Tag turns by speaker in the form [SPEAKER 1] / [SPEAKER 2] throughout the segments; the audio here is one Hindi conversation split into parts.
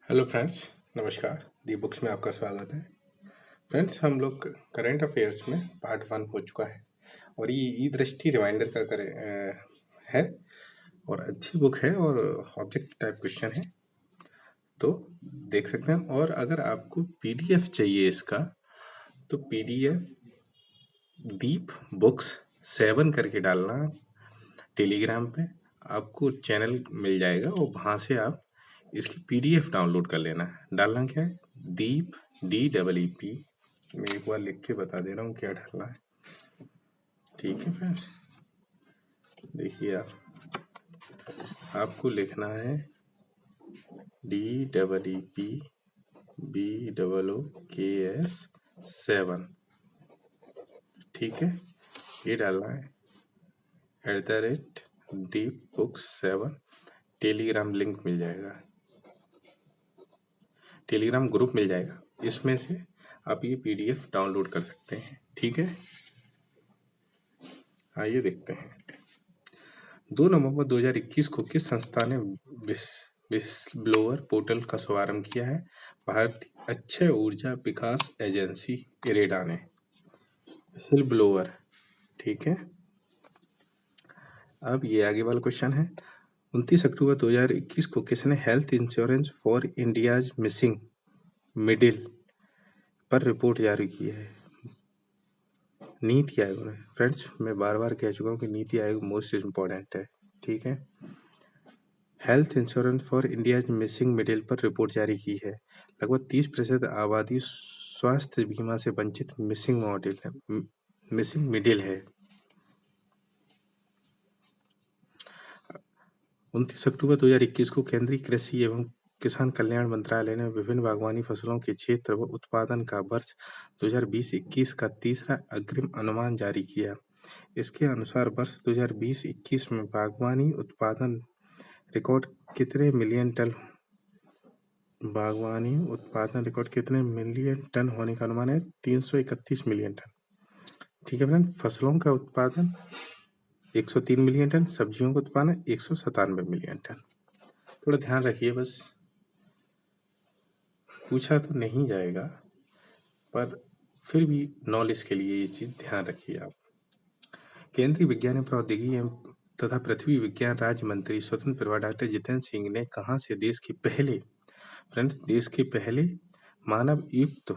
[SPEAKER 1] हेलो फ्रेंड्स, नमस्कार। दी बुक्स में आपका स्वागत है। फ्रेंड्स, हम लोग करंट अफेयर्स में पार्ट 1 हो चुका है और ये ई दृष्टि रिमाइंडर का है और अच्छी बुक है और ऑब्जेक्ट टाइप क्वेश्चन है, तो देख सकते हैं। और अगर आपको पीडीएफ चाहिए इसका, तो पीडीएफ दीप बुक्स 7 करके डालना टेलीग्राम पे, आपको चैनल मिल जाएगा और वहाँ से आप इसकी पीडीएफ डाउनलोड कर लेना। डालना क्या है? दीप DEEP। मैं एक बार लिख के बता दे रहा हूँ क्या डालना है। ठीक है फ्रेंड्स, देखिए आपको लिखना है DEEP BOOKS 7। ठीक है, ये डालना है @दीप बुक्स 7। टेलीग्राम लिंक मिल जाएगा, टेलीग्राम ग्रुप मिल जाएगा, इसमें से आप ये पीडीएफ डाउनलोड कर सकते हैं। ठीक है, आइए देखते हैं। 2 नवंबर 2021 को किस संस्था ने विस्लब्लोअर पोर्टल का शुभारंभ किया है? भारतीय अक्षय ऊर्जा विकास एजेंसी इरेडा ने। विस्लब्लोअर, ठीक है। अब ये आगे वाला क्वेश्चन है। 29 अक्टूबर 2021 को किसने health insurance for India's missing middle पर रिपोर्ट जारी की है? नीति आयोग ने। फ्रेंड्स, मैं बार बार कह चुका हूँ कि नीति आयोग मोस्ट इम्पोर्टेंट है। ठीक है, health insurance for India missing middle पर रिपोर्ट जारी की है। लगभग 30% आबादी स्वास्थ्य बीमा से वंचित मिसिंग मिडिल है। 29 अक्टूबर 2021 को केंद्रीय कृषि एवं किसान कल्याण मंत्रालय ने विभिन्न बागवानी फसलों के क्षेत्र व उत्पादन का वर्ष 2020-21 का तीसरा अग्रिम अनुमान जारी किया। इसके अनुसार वर्ष 2020-21 में बागवानी उत्पादन रिकॉर्ड कितने मिलियन टन होने का अनुमान है? 331 मिलियन टन। ठीक है फ्रेंड, फसलों का उत्पादन 103 मिलियन टन, सब्जियों का उत्पादन 197 मिलियन टन। थोड़ा ध्यान रखिए, बस पूछा तो नहीं जाएगा, पर फिर भी नॉलेज के लिए ये चीज ध्यान रखिए आप। केंद्रीय विज्ञान एवं प्रौद्योगिकी तथा पृथ्वी विज्ञान राज्य मंत्री स्वतंत्र प्रभार डॉक्टर जितेंद्र सिंह ने कहा से देश के पहले मानव युक्त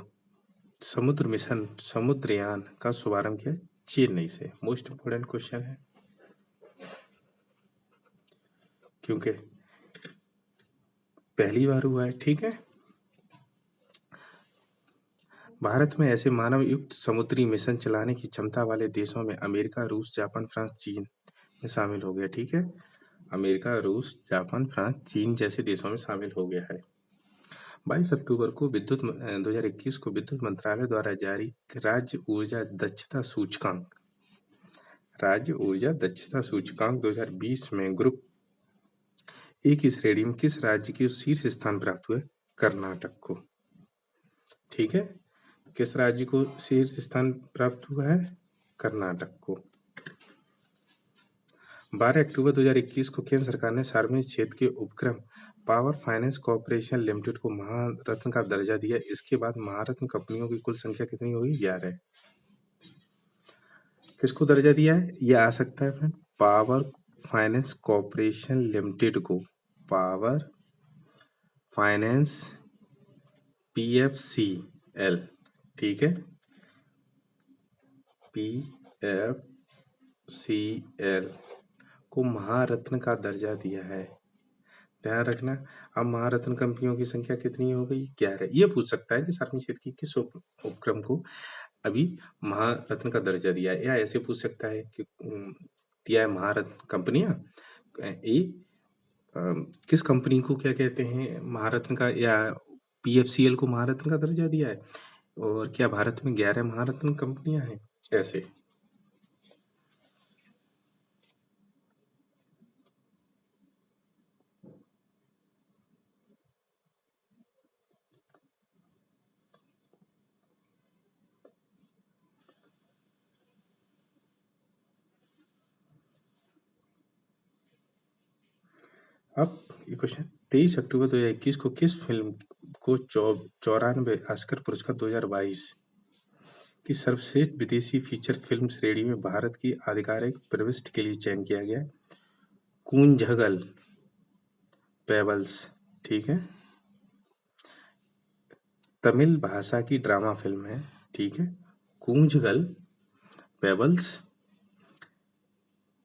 [SPEAKER 1] समुद्र मिशन समुद्रयान का शुभारंभ किया? चेन्नई से। मोस्ट इम्पोर्टेंट क्वेश्चन है, क्योंकि पहली बार हुआ है। ठीक है, भारत में ऐसे मानव युक्त समुद्री मिशन चलाने की क्षमता वाले देशों में अमेरिका, रूस, जापान, फ्रांस, चीन में शामिल हो गया। ठीक है, अमेरिका, रूस, जापान, फ्रांस, चीन जैसे देशों में शामिल हो गया है। 22 अक्टूबर को 2021 को विद्युत मंत्रालय द्वारा जारी राज्य ऊर्जा दक्षता सूचकांक 2020 में ग्रुप ए की श्रेणी में किस राज्य की शीर्ष स्थान प्राप्त हुआ? कर्नाटक को। ठीक है, किस राज्य को शीर्ष स्थान प्राप्त हुआ है? कर्नाटक को। 12 अक्टूबर 2021 को केंद्र सरकार ने सार्वजनिक क्षेत्र के उपक्रम पावर फाइनेंस कॉर्पोरेशन लिमिटेड को महारत्न का दर्जा दिया। इसके बाद महारत्न कंपनियों की कुल संख्या कितनी होगी? 11। किसको दर्जा दिया है? ये आ सकता है friend, power finance corporation limited को, पावर फाइनेंस PFCL। ठीक है, PFCL को महारत्न का दर्जा दिया है। ध्यान रखना। अब महारत्न कंपनियों की संख्या कितनी हो गई? 11। ये पूछ सकता है कि सार्वजनिक क्षेत्र की किस उपक्रम को अभी महारत्न का दर्जा दिया है, या ऐसे पूछ सकता है कि दिया है महारत्न कंपनियां किस कंपनी को क्या कहते हैं महारत्न का, या PFCL को महारत्न का दर्जा दिया है, और क्या भारत में 11 महारत्न कंपनियां हैं? ऐसे। अब ये क्वेश्चन 23 अक्टूबर 2021 को किस फिल्म को 94 ऑस्कर पुरस्कार 2022 की सर्वश्रेष्ठ विदेशी फीचर फिल्म श्रेणी में भारत की आधिकारिक प्रविष्टि के लिए चयन किया गया? कूंजगल पेबल्स, ठीक है। तमिल भाषा की ड्रामा फिल्म है, ठीक है। कूंजगल पेबल्स।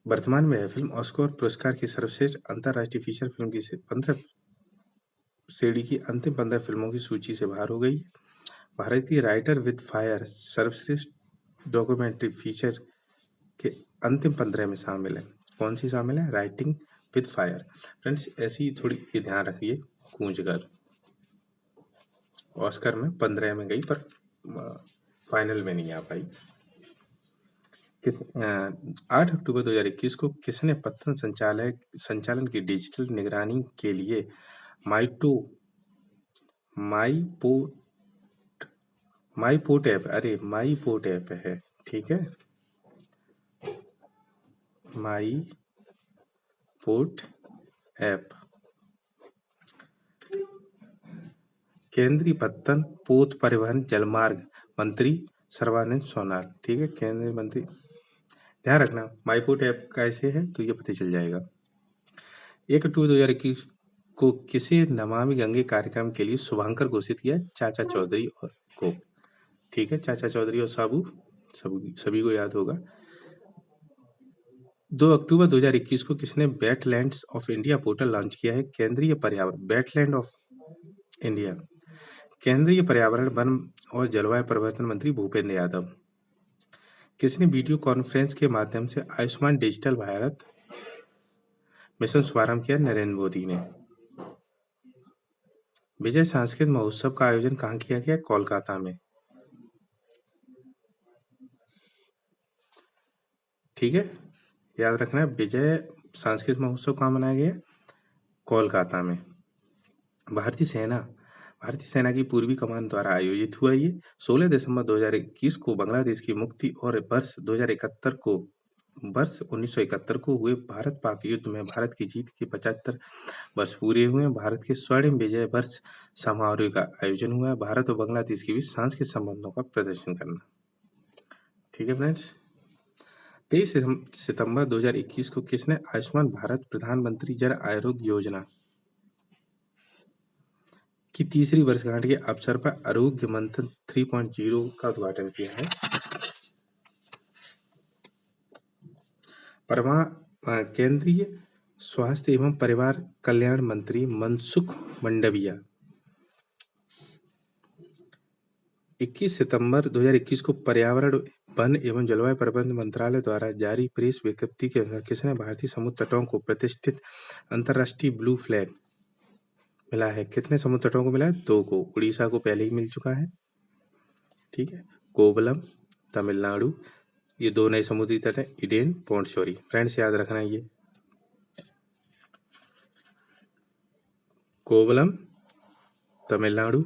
[SPEAKER 1] वर्तमान में यह फिल्म ऑस्कर पुरस्कार की सर्वश्रेष्ठ अंतर्राष्ट्रीय फीचर फिल्म की 15 श्रेणी की अंतिम 15 फिल्मों की सूची से बाहर हो गई है। भारतीय राइटर विद फायर सर्वश्रेष्ठ डॉक्यूमेंट्री फीचर के अंतिम 15 में शामिल है। कौन सी शामिल है? Writing with fire. फ्रेंड्स, ऐसी थोड़ी ये ध्यान रखिए। कूंजगल ऑस्कर में 15 में गई, पर फाइनल में नहीं आ पाई। 8 अक्टूबर 2021 को किसने पत्तन संचालन की डिजिटल निगरानी के लिए माईपोर्ट ऐप है, ठीक है। माईपोर्ट ऐप। केंद्रीय पत्तन पोत परिवहन जलमार्ग मंत्री सर्बानंद सोनोवाल, ठीक है। केंद्रीय मंत्री, ध्यान रखना माईपोर्ट ऐप कैसे है तो ये पता चल जाएगा। 1 अक्टूबर 2021 को किसे नमामि गंगे कार्यक्रम के लिए शुभंकर घोषित किया? चाचा चौधरी को, ठीक है। चाचा चौधरी और साबू सभी को याद होगा। 2 अक्टूबर 2021 को किसने wetlands of India portal launch किया है? केंद्रीय पर्यावरण वेटलैंड ऑफ इंडिया, केंद्रीय पर्यावरण वन और जलवायु परिवर्तन मंत्री भूपेंद्र यादव। किसने वीडियो कॉन्फ्रेंस के माध्यम से आयुष्मान डिजिटल भारत मिशन शुभारंभ किया? नरेंद्र मोदी ने। विजय सांस्कृतिक महोत्सव का आयोजन कहाँ किया गया? कोलकाता में, ठीक है। याद रखना, विजय सांस्कृतिक महोत्सव कहाँ मनाया गया? कोलकाता में। भारतीय सेना की पूर्वी कमान द्वारा आयोजित हुआ ये 16 दिसंबर 2021 को बांग्लादेश की मुक्ति और वर्ष 1971 को हुए भारत पाक युद्ध में भारत की जीत के 75 वर्ष पूरे हुए हैं। भारत के स्वर्णिम विजय वर्ष समारोह का आयोजन हुआ है। भारत और बांग्लादेश के बीच सांस्कृतिक संबंधों का प्रदर्शन करना, ठीक है फ्रेंड्स। 23 सितंबर 2021 को किसने आयुष्मान भारत प्रधानमंत्री जन आरोग्य योजना की तीसरी वर्षगांठ के अवसर पर आरोग्य मंथन 3.0 का उद्घाटन किया है? केंद्रीय स्वास्थ्य एवं परिवार कल्याण मंत्री मनसुख मंडाविया। 21 सितंबर 2021 को पर्यावरण वन एवं जलवायु परिवर्तन मंत्रालय द्वारा जारी प्रेस विज्ञप्ति के अनुसार किसने भारतीय समुद्र तटों को प्रतिष्ठित अंतर्राष्ट्रीय ब्लू फ्लैग मिला है? कितने समुद्र तटों को मिला है? 2 को। उड़ीसा को पहले ही मिल चुका है, ठीक है। कोवलम तमिलनाडु, ये 2 नए समुद्री तट है। ईडेन पोंडिचेरी। फ्रेंड्स, याद रखना ये कोवलम तमिलनाडु,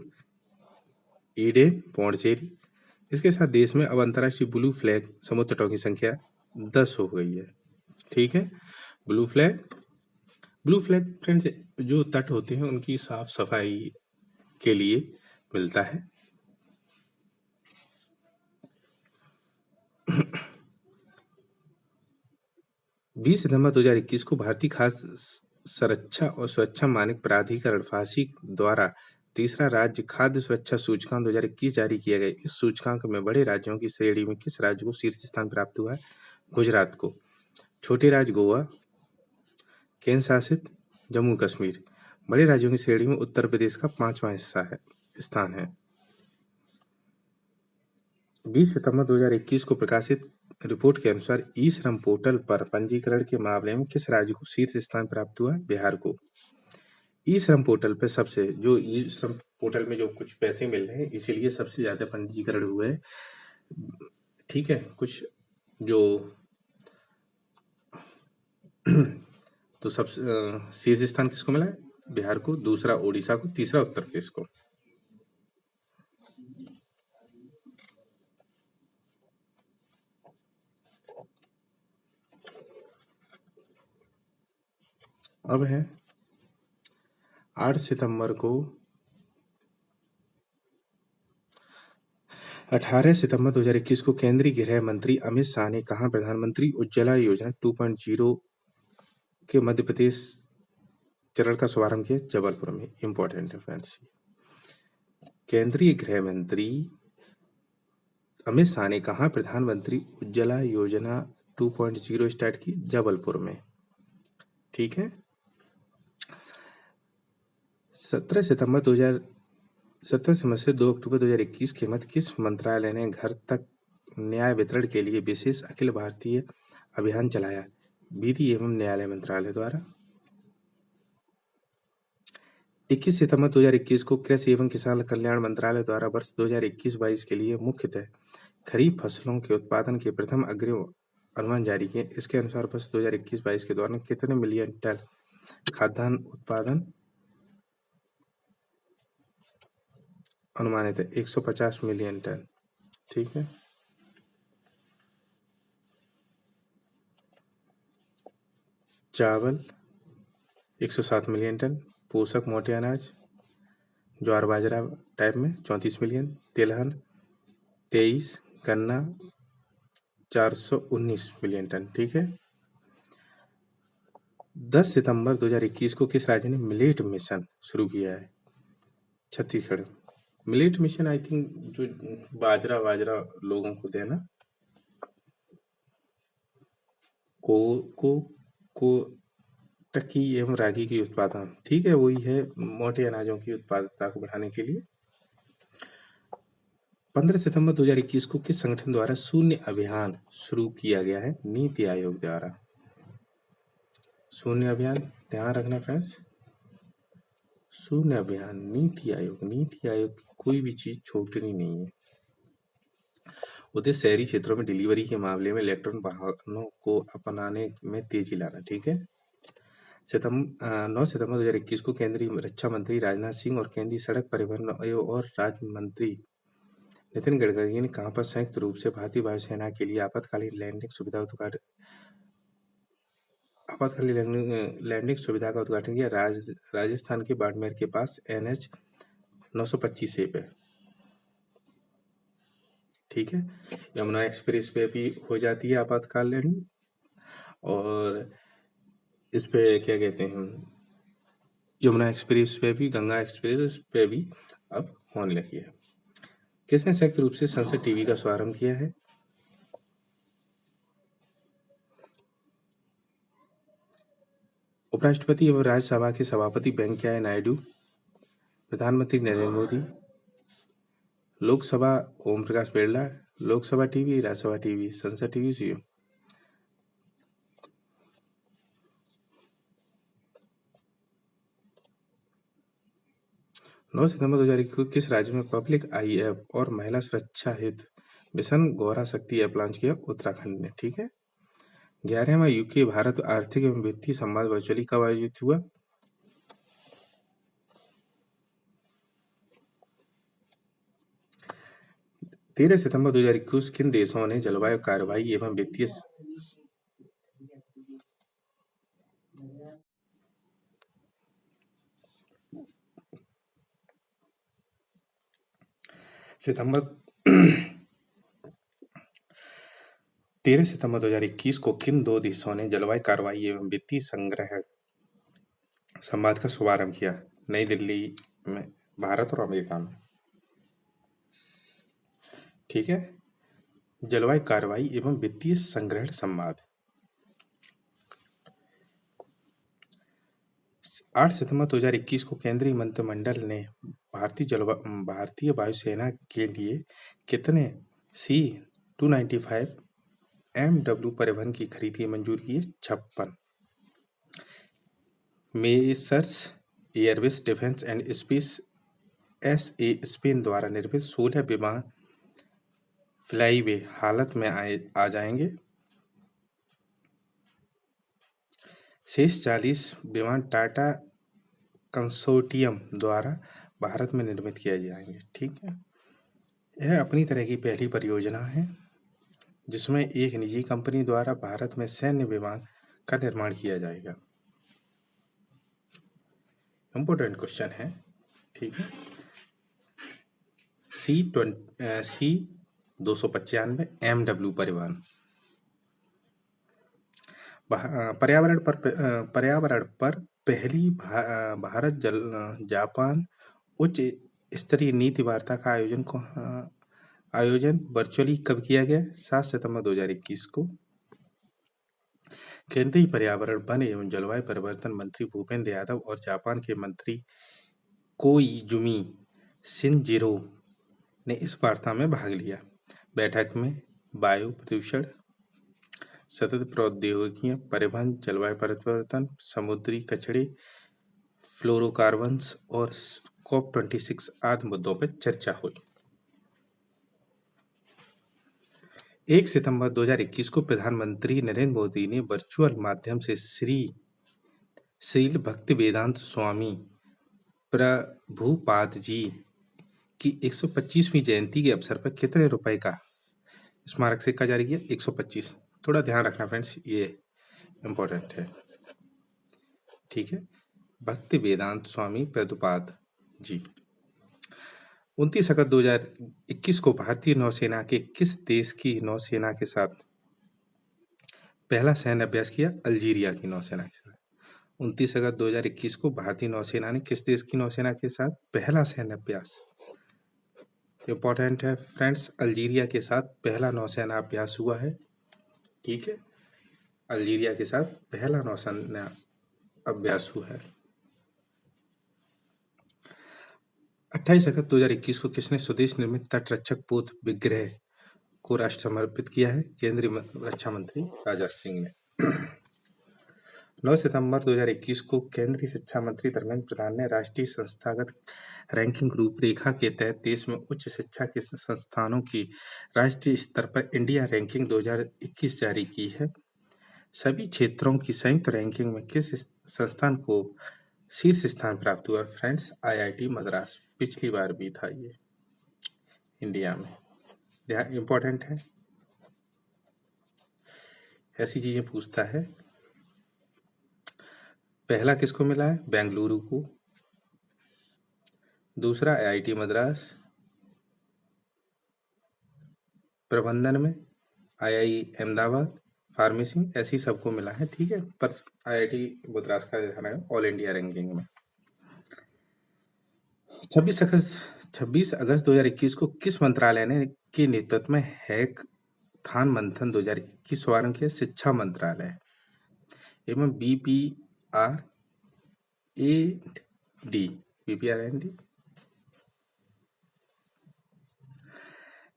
[SPEAKER 1] ईडेन पोंडिचेरी। इसके साथ देश में अब अंतर्राष्ट्रीय ब्लू फ्लैग समुद्र तटों की संख्या 10 हो गई है, ठीक है। ब्लू फ्लैग फ्रेंड्स, जो तट होते हैं उनकी साफ सफाई के लिए मिलता है। बीस सितंबर 2021 को भारतीय खाद्य संरक्षा और सुरक्षा मानक प्राधिकरण फासिक द्वारा तीसरा राज्य खाद्य सुरक्षा सूचकांक 2021 जारी किया गया। इस सूचकांक में बड़े राज्यों की श्रेणी में किस राज्य को शीर्ष स्थान प्राप्त हुआ है? गुजरात को। छोटे राज्य गोवा, केंद्र शासित जम्मू कश्मीर। बड़े राज्यों की श्रेणी में उत्तर प्रदेश का 5वां स्थान है। 20 सितंबर 2021 को प्रकाशित रिपोर्ट के अनुसार ई श्रम पोर्टल पर पंजीकरण के मामले में किस राज्य को शीर्ष स्थान प्राप्त हुआ? बिहार को। ई श्रम पोर्टल पे जो ई श्रम पोर्टल में जो कुछ पैसे मिल रहे हैं, इसीलिए सबसे ज्यादा पंजीकरण हुए, ठीक है। कुछ जो तो सबसे शीर्ष स्थान किसको मिला है? बिहार को, दूसरा ओडिशा को, तीसरा उत्तर प्रदेश को। अब है 8 सितंबर को 18 सितंबर 2021 को केंद्रीय गृह मंत्री अमित शाह ने कहा, प्रधानमंत्री उज्ज्वला योजना 2.0 के मध्य प्रदेश चरण का शुभारंभ किया जबलपुर में। इंपॉर्टेंट है फ्रेंड्स। केंद्रीय गृह मंत्री अमित शाह ने कहा, प्रधानमंत्री उज्ज्वला योजना 2.0 स्टार्ट की जबलपुर में। ठीक है। 17 सितंबर से 2 अक्टूबर 2021 के मध्य किस मंत्रालय ने घर तक न्याय वितरण के लिए विशेष अखिल भारतीय अभियान चलाया? विधि एवं न्यायालय मंत्रालय द्वारा। 21 सितंबर 2021 को कृषि एवं किसान कल्याण मंत्रालय द्वारा वर्ष 2021-22 के लिए मुख्यतः खरीफ फसलों के उत्पादन के प्रथम अग्रिम अनुमान जारी किए। इसके अनुसार वर्ष 2021-22 के दौरान कितने मिलियन टन खाद्यान्न उत्पादन अनुमानित है? 150 मिलियन टन। ठीक है। चावल 107 मिलियन टन, पोषक मोटे अनाज ज्वार बाजरा टाइप में 34 मिलियन, तिलहन 23, गन्ना 419 मिलियन टन। ठीक है। 10 सितंबर 2021 को किस राज्य ने मिलेट मिशन शुरू किया है? Chhattisgarh. Millet mission I think जो बाजरा लोगों को देना को टकी एवं रागी की उत्पादन। ठीक है, वही है, मोटे अनाजों की उत्पादकता को बढ़ाने के लिए। 15 सितंबर 2021 को किस संगठन द्वारा शून्य अभियान शुरू किया गया है? नीति आयोग द्वारा। शून्य अभियान ध्यान रखना फ्रेंड्स, शून्य अभियान नीति आयोग की कोई भी चीज छोड़नी नहीं है। उद्देश्य शहरी क्षेत्रों में डिलीवरी के मामले में इलेक्ट्रॉनिक वाहनों को अपनाने में तेजी लाना। ठीक है। 9 सितंबर 2021 को केंद्रीय रक्षा मंत्री राजनाथ सिंह और केंद्रीय सड़क परिवहन और राज्य मंत्री नितिन गडकरी ने कहां पर संयुक्त रूप से भारतीय वायुसेना के लिए आपातकालीन लैंडिंग सुविधा का उद्घाटन किया? राजस्थान के बाड़मेर के पास NH 925 पे। ठीक है। यमुना एक्सप्रेस पे भी हो जाती है आपातकाल लैंडिंग, और इस पे क्या कहते हैं, यमुना एक्सप्रेस पे भी, गंगा एक्सप्रेस पे भी अब होने लगी है। किसने संयुक्त रूप से संसद टीवी का शुभारंभ किया है? उपराष्ट्रपति एवं राज्यसभा के सभापति वेंकैया नायडू, प्रधानमंत्री नरेंद्र मोदी, लोकसभा ओम प्रकाश बिरला, लोकसभा टीवी, राज्यसभा टीवी, संसद टीवी सीओ। नौ सितंबर 2021 किस राज्य में पब्लिक आई ऐप और महिला सुरक्षा हित मिशन गौरा शक्ति ऐप लॉन्च किया? उत्तराखंड ने। ठीक है। 11वां यूके भारत आर्थिक एवं वित्तीय संवाद वर्चुअली कब आयोजित हुआ? 13 सितंबर 2021 किन देशों ने जलवायु कार्रवाई एवं वित्तीय सितंबर 13 सितंबर 2021 को किन दो देशों ने जलवायु कार्रवाई एवं वित्तीय संग्रह संवाद का शुभारंभ किया? नई दिल्ली में, भारत और अमेरिका में। ठीक है। जलवायु कार्रवाई एवं वित्तीय संग्रहण संवाद। 8 सितंबर 2021 को केंद्रीय मंत्रिमंडल ने भारतीय वायुसेना के लिए कितने C-295 MW परिवहन की खरीद की मंजूरी की? 56। Messrs airbase defence and space SA Spain द्वारा निर्मित 16 विमान फ्लाईवे हालत में आ जाएंगे। शेष 40 विमान टाटा कंसोर्टियम द्वारा भारत में निर्मित किए जाएंगे। ठीक है। यह अपनी तरह की पहली परियोजना है जिसमें एक निजी कंपनी द्वारा भारत में सैन्य विमान का निर्माण किया जाएगा। इम्पोर्टेंट क्वेश्चन है, ठीक है। सी 295 MW परिवहन। पर्यावरण पर पहली भारत जापान उच्च स्तरीय नीति वार्ता का आयोजन वर्चुअली कब किया गया? 7 सितंबर 2021 को। केंद्रीय पर्यावरण, वन एवं जलवायु परिवर्तन मंत्री भूपेंद्र यादव और जापान के मंत्री कोइजुमी शिनजिरो ने इस वार्ता में भाग लिया। बैठक में वायु प्रदूषण, सतत प्रौद्योगिकियां, परिवहन, जलवायु परिवर्तन, समुद्री कचरे, फ्लोरोकार्बन्स और COP26 आदि मुद्दों पर चर्चा हुई। 1 सितंबर 2021 को प्रधानमंत्री नरेंद्र मोदी ने वर्चुअल माध्यम से श्रील भक्तिवेदांत स्वामी प्रभुपाद जी की 125वीं जयंती के अवसर पर कितने रुपए का स्मारक सिक्का जारी किया? 125। थोड़ा ध्यान रखना फ्रेंड्स, ये इम्पोर्टेंट है, ठीक है। भक्ति वेदांत स्वामी प्रभुपाद जी। 29 अगस्त 2021 को भारतीय नौसेना के किस देश की नौसेना के साथ पहला सैन्य अभ्यास किया? अल्जीरिया की नौसेना के साथ। 29 अगस्त 2021 को भारतीय नौसेना ने किस देश की नौसेना के साथ पहला सैन्य अभ्यास? इम्पोर्टेंट है फ्रेंड्स, अल्जीरिया के साथ पहला नौसेना अभ्यास हुआ है, ठीक है। अल्जीरिया के साथ पहला नौसेना अभ्यास हुआ है। 28 अगस्त 2021 को किसने स्वदेश निर्मित तटरक्षक पोत विग्रह को राष्ट्र समर्पित किया है? केंद्रीय रक्षा मंत्री राजनाथ सिंह ने। 9 सितंबर 2021 को केंद्रीय शिक्षा मंत्री धर्मेंद्र प्रधान ने राष्ट्रीय संस्थागत रैंकिंग रूपरेखा के तहत देश में उच्च शिक्षा के संस्थानों की राष्ट्रीय स्तर पर इंडिया रैंकिंग 2021 जारी की है। सभी क्षेत्रों की संयुक्त रैंकिंग में किस संस्थान को शीर्ष स्थान प्राप्त हुआ? Friends, IIT Madras. पिछली बार भी था ये इंडिया में। यह इम्पोर्टेंट है, ऐसी चीजें पूछता है। पहला किसको मिला है? बेंगलुरु को। दूसरा IIT मद्रास। प्रबंधन में II अहमदाबाद, फार्मेसी, ऐसी सबको मिला है, ठीक है। पर IIT मद्रास का ध्यान है ऑल इंडिया रैंकिंग में। 26 अगस्त 2021 को किस मंत्रालय ने के नेतृत्व में हैकाथॉन मंथन 2021 शुभारंभ किया? शिक्षा मंत्रालय एवं BPRAND।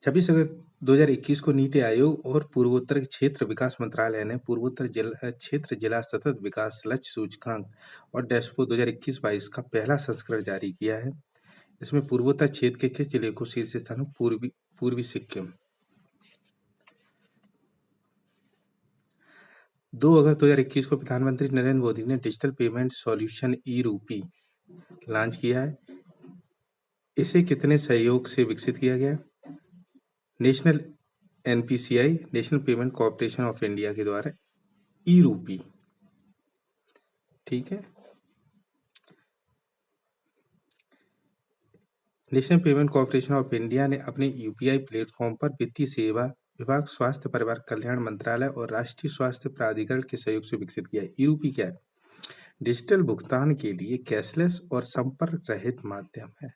[SPEAKER 1] 26 अगस्त 2021 को नीति आयोग और पूर्वोत्तर क्षेत्र विकास मंत्रालय ने पूर्वोत्तर क्षेत्र जिला सतत विकास लक्ष्य सूचकांक और डैशबोर्ड 2021-22 का पहला संस्करण जारी किया है। इसमें पूर्वोत्तर क्षेत्र के किस जिले को शीर्ष स्थान? पूर्वी सिक्किम। 2 अगस्त 2021 को प्रधानमंत्री नरेंद्र मोदी ने digital payment solution e-rupee launch किया है। इसे कितने सहयोग से विकसित किया गया? National NPCI, national payment corporation of India के द्वारा ई-रूपी, ठीक है। National payment corporation of India ने अपने UPI प्लेटफॉर्म पर वित्तीय सेवा विभाग, स्वास्थ्य परिवार कल्याण मंत्रालय और राष्ट्रीय स्वास्थ्य प्राधिकरण के सहयोग से विकसित किया है। ई-रूपी क्या है? डिजिटल भुगतान के लिए कैशलेस और संपर्क रहित माध्यम है।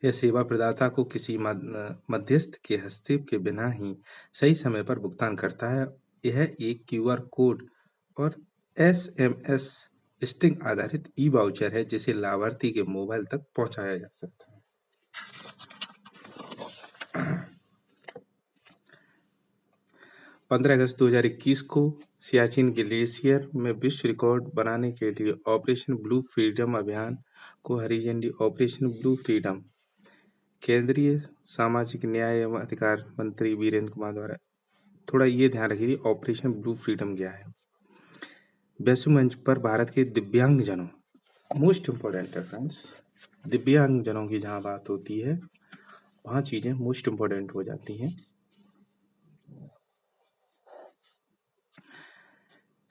[SPEAKER 1] यह सेवा प्रदाता को किसी मध्यस्थ के हस्तक्षेप के बिना ही सही समय पर भुगतान करता है। यह एक QR कोड और SMS स्टिंग आधारित ई-वाउचर है जिसे लाभार्थी के मोबाइल तक पहुंचाया जा सकता है। 15 अगस्त 2021 को सियाचिन ग्लेशियर में विश्व रिकॉर्ड बनाने के लिए ऑपरेशन ब्लू फ्रीडम अभियान को हरी झंडी। ऑपरेशन ब्लू फ्रीडम केंद्रीय सामाजिक न्याय एवं अधिकार मंत्री वीरेंद्र कुमार द्वारा। थोड़ा ये ध्यान रखिए, ऑपरेशन ब्लू फ्रीडम क्या है। वैश्विक मंच पर भारत के दिव्यांगजनों, मोस्ट इम्पोर्टेंट है फ्रेंड्स, दिव्यांगजनों की जहाँ बात होती है वहाँ चीजें मोस्ट इम्पोर्टेंट हो जाती हैं।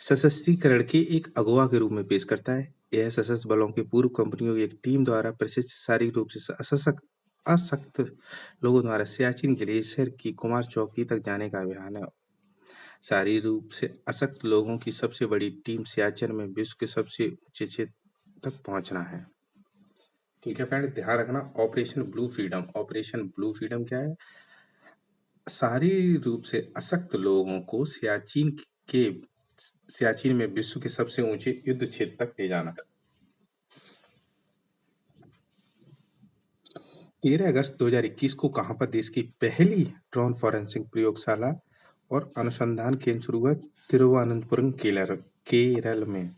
[SPEAKER 1] सशक्तिकरण के एक अगुवा के रूप में पेश करता है। यह सशस्त्र बलों की पूर्व कंपनियों की एक टीम द्वारा प्रशिक्षित शारीरिक रूप से असक्त लोगों द्वारा सियाचिन ग्लेशियर की कुमार चौकी तक जाने का अभियान है। शारीरिक रूप से अशक्त लोगों की सबसे बड़ी टीम सियाचिन में विश्व के सबसे ऊंचे क्षेत्र तक पहुंचना है। ठीक है फ्रेंड, ध्यान रखना। ऑपरेशन ब्लू फ्रीडम क्या है? शारीरिक रूप से अशक्त लोगों को सियाचिन में विश्व के सबसे ऊंचे युद्ध क्षेत्र तक ले जाना। 13 अगस्त 2021 को कहां पर देश की पहली ड्रोन फॉरेंसिक प्रयोगशाला और अनुसंधान केंद्र शुरू हुआ? तिरुवनंतपुरम केरल में।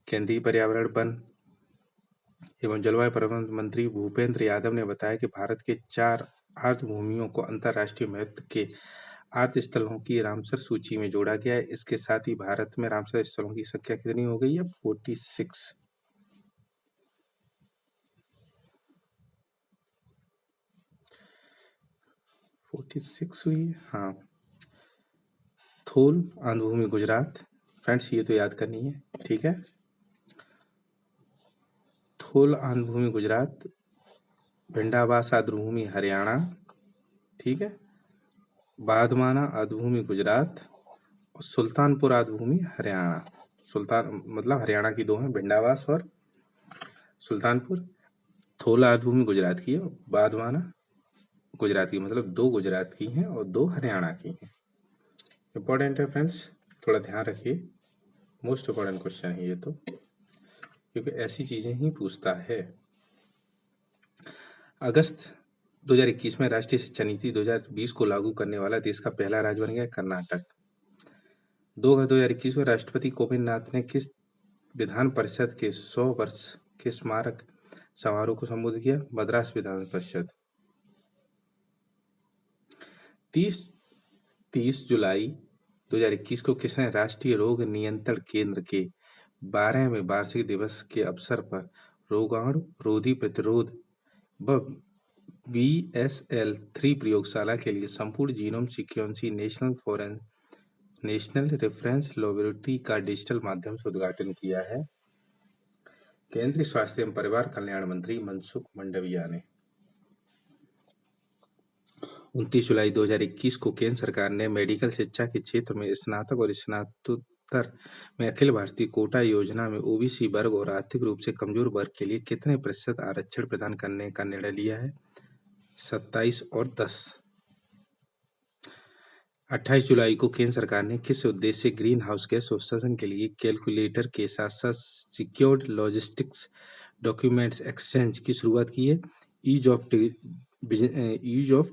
[SPEAKER 1] केंद्रीय पर्यावरण, वन एवं जलवायु परिवर्तन मंत्री भूपेंद्र यादव ने बताया कि भारत के 4 आर्द्र भूमियों को अंतर्राष्ट्रीय महत्व के आर्द्र स्थलों की रामसर सूची में जोड़ा गया है। इसके साथ ही भारत में रामसर स्थलों की संख्या कितनी हो गई है? 46 हुई है। हाँ, थोल आंध्र भूमि गुजरात, फ्रेंड्स ये तो याद करनी है, ठीक है। थोल आंध्र भूमि गुजरात, भिंडावास आर्द्र भूमि हरियाणा, ठीक है, बाधमाना आर्द्र भूमि गुजरात और सुल्तानपुर आर्द्र भूमि हरियाणा। सुल्तान मतलब हरियाणा की 2 हैं, भिंडावास और सुल्तानपुर। थोल आर्द्र भूमि गुजरात की है, बाधमाना गुजरात की, मतलब 2 गुजरात की हैं और 2 हरियाणा की हैं। इंपॉर्टेंट है फ्रेंड्स, थोड़ा ध्यान रखिए, मोस्ट इंपॉर्टेंट क्वेश्चन है ये तो, क्योंकि ऐसी चीजें ही पूछता है। अगस्त 2021 में राष्ट्रीय शिक्षा नीति 2020 को लागू करने वाला देश का पहला राज्य बन गया कर्नाटक। 2 अगस्त 2021 को राष्ट्रपति कोविंद नाथ ने किस विधान परिषद के 100 वर्ष के स्मारक समारोह को संबोधित किया? मद्रास विधान परिषद। 30 जुलाई 2021 को किसने राष्ट्रीय रोग नियंत्रण केंद्र के 12वें वार्षिक दिवस के अवसर पर रोगाणु रोधी प्रतिरोध व BSL-3 प्रयोगशाला के लिए संपूर्ण genome sequencing national reference laboratory का डिजिटल माध्यम से उद्घाटन किया है? केंद्रीय स्वास्थ्य एवं परिवार कल्याण मंत्री मनसुख मंडाविया ने। 29 जुलाई 2021 को केंद्र सरकार ने मेडिकल शिक्षा के क्षेत्र में स्नातक और स्नातकोत्तर में अखिल भारतीय कोटा योजना में ओबीसी वर्ग और आर्थिक रूप से कमजोर वर्ग के लिए कितने प्रतिशत आरक्षण प्रदान करने का निर्णय लिया है? 27 और 10। 28 जुलाई को केंद्र सरकार ने किस उद्देश्य से ग्रीन हाउस गैस उत्सर्जन के लिए कैलकुलेटर के साथ साथ सिक्योर्ड लॉजिस्टिक्स डॉक्यूमेंट्स एक्सचेंज की शुरुआत की है? ईज ऑफ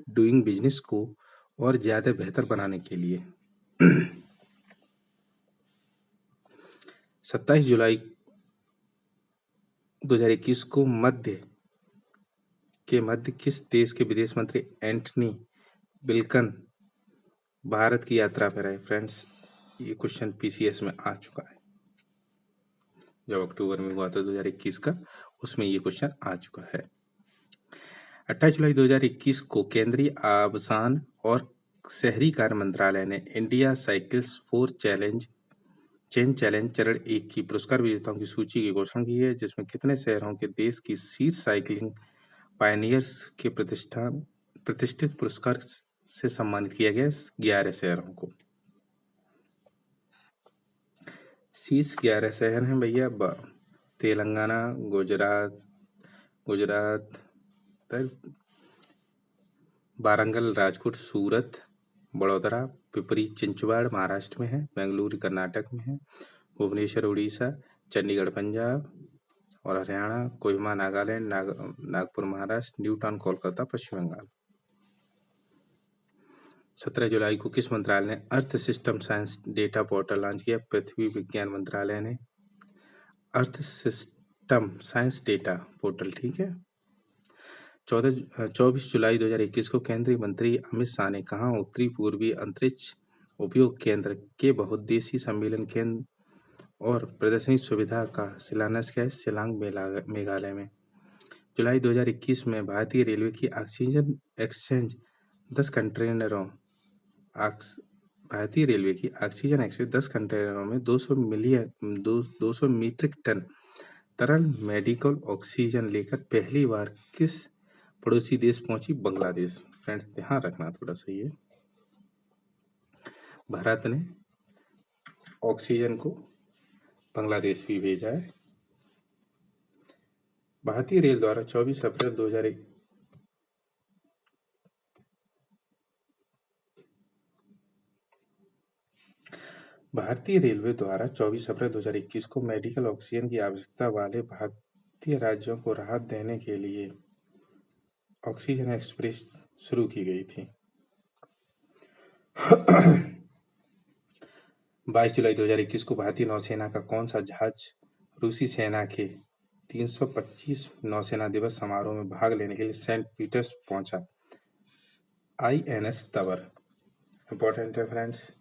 [SPEAKER 1] डूइंग बिजनेस को और ज्यादा बेहतर बनाने के लिए। 27 जुलाई 2021 को मध्य किस देश के विदेश मंत्री एंटनी बिल्कन भारत की यात्रा पर आए? फ्रेंड्स ये क्वेश्चन पीसीएस में आ चुका है, जब अक्टूबर में हुआ था 2021 का, उसमें ये क्वेश्चन आ चुका है। 28 जुलाई 2021 को केंद्रीय आवासन और शहरी कार्य मंत्रालय ने इंडिया साइकिल्स फॉर चेंज चरण 1 की पुरस्कार विजेताओं की सूची की घोषणा की है, जिसमें कितने शहरों के देश की शीर्ष साइकिलिंग पायनियर्स के प्रतिष्ठित पुरस्कार से सम्मानित किया गया? 11 शहरों को। शीर्ष 11 शहर हैं भैया, तेलंगाना, गुजरात, वारंगल, राजकोट, सूरत, बड़ौदरा, पिपरी चिंचवाड़ महाराष्ट्र में है, बेंगलुरु कर्नाटक में है, भुवनेश्वर उड़ीसा, चंडीगढ़ पंजाब और हरियाणा, कोहिमा नागालैंड, नागपुर महाराष्ट्र, न्यू टाउन कोलकाता पश्चिम बंगाल। 17 जुलाई को किस मंत्रालय ने earth system science data portal launch किया? पृथ्वी विज्ञान मंत्रालय ने earth system science data portal, ठीक है। 24 जुलाई 2021 को केंद्रीय मंत्री अमित शाह ने कहा उत्तरी पूर्वी अंतरिक्ष उपयोग केंद्र के बहुउद्देशीय सम्मेलन केंद्र और प्रदर्शनी सुविधा का शिलान्यास किया है? शिलांग मेघालय में। जुलाई 2021 में भारतीय रेलवे की ऑक्सीजन एक्सचेंज 10 कंटेनरों भारतीय रेलवे की ऑक्सीजन एक्सप्रेस 10 कंटेनरों में 200 मीट्रिक टन तरल मेडिकल ऑक्सीजन लेकर पहली बार किस पड़ोसी देश पहुंची? बांग्लादेश। फ्रेंड्स ध्यान रखना थोड़ा सा ये, भारत ने ऑक्सीजन को बांग्लादेश भी भेजा है। भारतीय रेल द्वारा 24 अप्रैल 2001 भारतीय रेलवे द्वारा 24 अप्रैल 2021 को मेडिकल ऑक्सीजन की आवश्यकता वाले भारतीय राज्यों को राहत देने के लिए ऑक्सीजन एक्सप्रेस शुरू की गई थी। 22 जुलाई 2021 को भारतीय नौसेना का कौन सा जहाज रूसी सेना के 325 नौसेना दिवस समारोह में भाग लेने के लिए सेंट पीटर्स पहुंचा? INS तवर। इंपॉर्टेंट है फ्रेंड्स।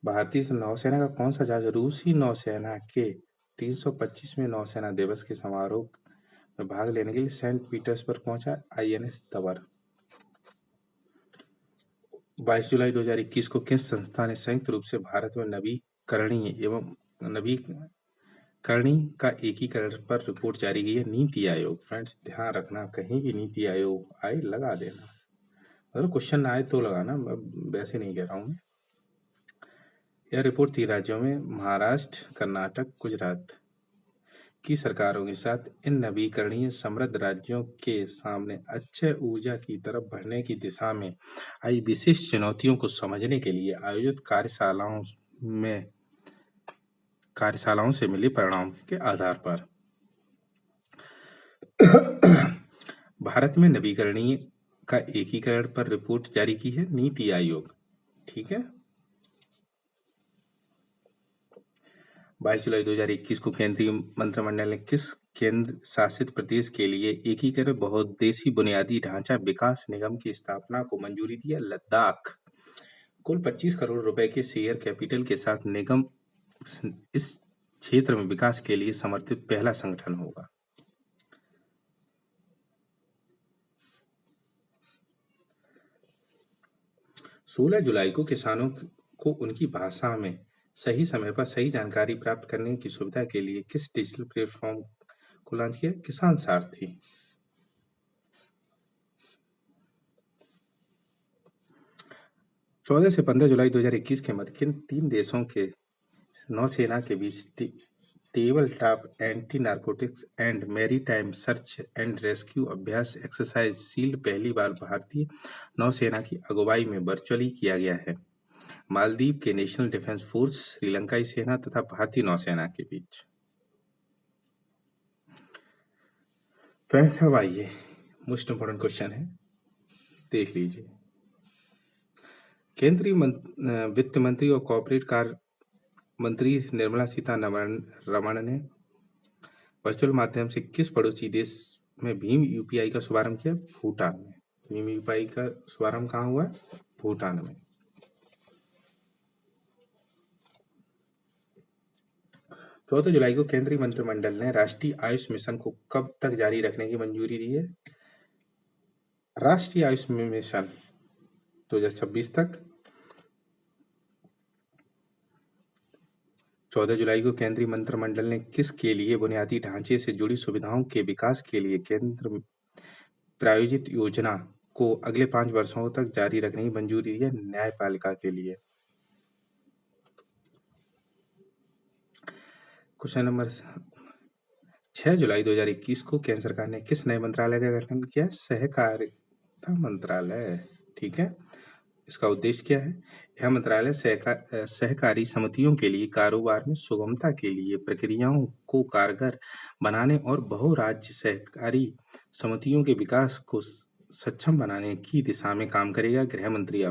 [SPEAKER 1] भारतीय नौसेना का कौन सा जहाज रूसी नौसेना के 325वें नौसेना दिवस के समारोह में भाग लेने के लिए सेंट पीटर्सबर्ग पहुंचा? INS तवर। 22 जुलाई 2021 को किस संस्था ने संयुक्त रूप से भारत में नवीकरणीय का एकीकरण पर रिपोर्ट जारी की है? नीति आयोग। फ्रेंड्स ध्यान रखना, कहीं भी नीति आयोग आए लगा देना, मतलब क्वेश्चन ना आए तो लगाना, वैसे नहीं कह रहा हूं मैं। यह रिपोर्ट 3 राज्यों में महाराष्ट्र, कर्नाटक, गुजरात की सरकारों के साथ इन नवीकरणीय समृद्ध राज्यों के सामने अक्षय ऊर्जा की तरफ बढ़ने की दिशा में आई विशेष चुनौतियों को समझने के लिए आयोजित कार्यशालाओं से मिले परिणाम के आधार पर भारत में नवीकरणीय का एकीकरण पर रिपोर्ट जारी की है नीति आयोग। ठीक है। 22 जुलाई 2021 को केंद्रीय मंत्रिमंडल ने किस केंद्र शासित प्रदेश के लिए एकीकृत बहुउद्देशीय बुनियादी ढांचा विकास निगम की स्थापना को मंजूरी दी? लद्दाख। कुल 25 करोड़ रुपए के शेयर कैपिटल के साथ निगम इस क्षेत्र में विकास के लिए समर्थित पहला संगठन होगा। सोलह जुलाई को किसानों को उनकी भाषा में सही समय पर सही जानकारी प्राप्त करने की सुविधा के लिए किस डिजिटल प्लेटफॉर्म को लॉन्च किया? किसान सारथी। 14 से 15 जुलाई 2021 के मध्य किन 3 देशों के नौसेना के बीच table top anti narcotics and maritime search and rescue अभ्यास एक्सरसाइज शील्ड पहली बार भारतीय नौसेना की अगुवाई में वर्चुअली किया गया है? मालदीव के नेशनल डिफेंस फोर्स, श्रीलंकाई सेना तथा भारतीय नौसेना के बीच। फ्रेंड्स अब आइए, मोस्ट इंपोर्टेंट क्वेश्चन है, देख लीजिए। केंद्रीय वित्त मंत्री और कॉर्पोरेट कार्य मंत्री निर्मला सीतारमण ने वर्चुअल माध्यम से किस पड़ोसी देश में भीम यूपीआई का शुभारंभ किया? भूटान में। भीम यूपीआई का शुभारंभ कहाँ हुआ? भूटान में। 14 जुलाई को केंद्रीय मंत्रिमंडल ने राष्ट्रीय आयुष मिशन को कब तक जारी रखने की मंजूरी दी है? राष्ट्रीय आयुष मिशन 2026 तक। 14 जुलाई को केंद्रीय मंत्रिमंडल ने किस के लिए बुनियादी ढांचे से जुड़ी सुविधाओं के विकास के लिए केंद्र प्रायोजित योजना को अगले 5 वर्षों तक जारी रखने की मंजूरी दी है? न्यायपालिका के लिए। क्वेश्चन नंबर 6 जुलाई 2021 को केंद्र सरकार ने किस नए मंत्रालय का गठन किया? सहकारिता मंत्रालय। ठीक है। इसका उद्देश्य क्या है? यह मंत्रालय सहकारी समितियों के लिए कारोबार में सुगमता के लिए प्रक्रियाओं को कारगर बनाने और बहुराज्य सहकारी समितियों के विकास को सक्षम बनाने की दिशा में काम करेगा। गृह मंत्री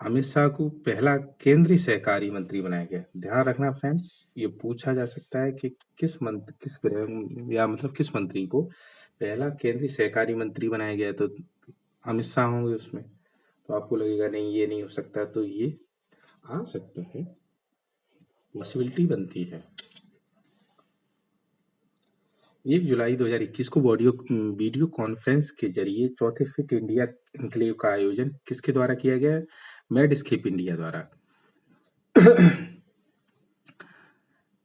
[SPEAKER 1] अमित शाह को पहला केंद्रीय सहकारी मंत्री बनाया गया। ध्यान रखना फ्रेंड्स, ये पूछा जा सकता है कि किस मंत्री को पहला केंद्रीय सहकारी मंत्री बनाया गया, तो अमित शाह होंगे उसमें। तो आपको लगेगा नहीं ये नहीं हो सकता, तो ये आ सकता है, पॉसिबिलिटी बनती है। 1 जुलाई 2021 को वीडियो कॉन्फ्रेंस के जरिए चौथे फिट इंडिया एन्क्लेव का आयोजन किसके द्वारा किया गया है? मेडस्केप इंडिया द्वारा।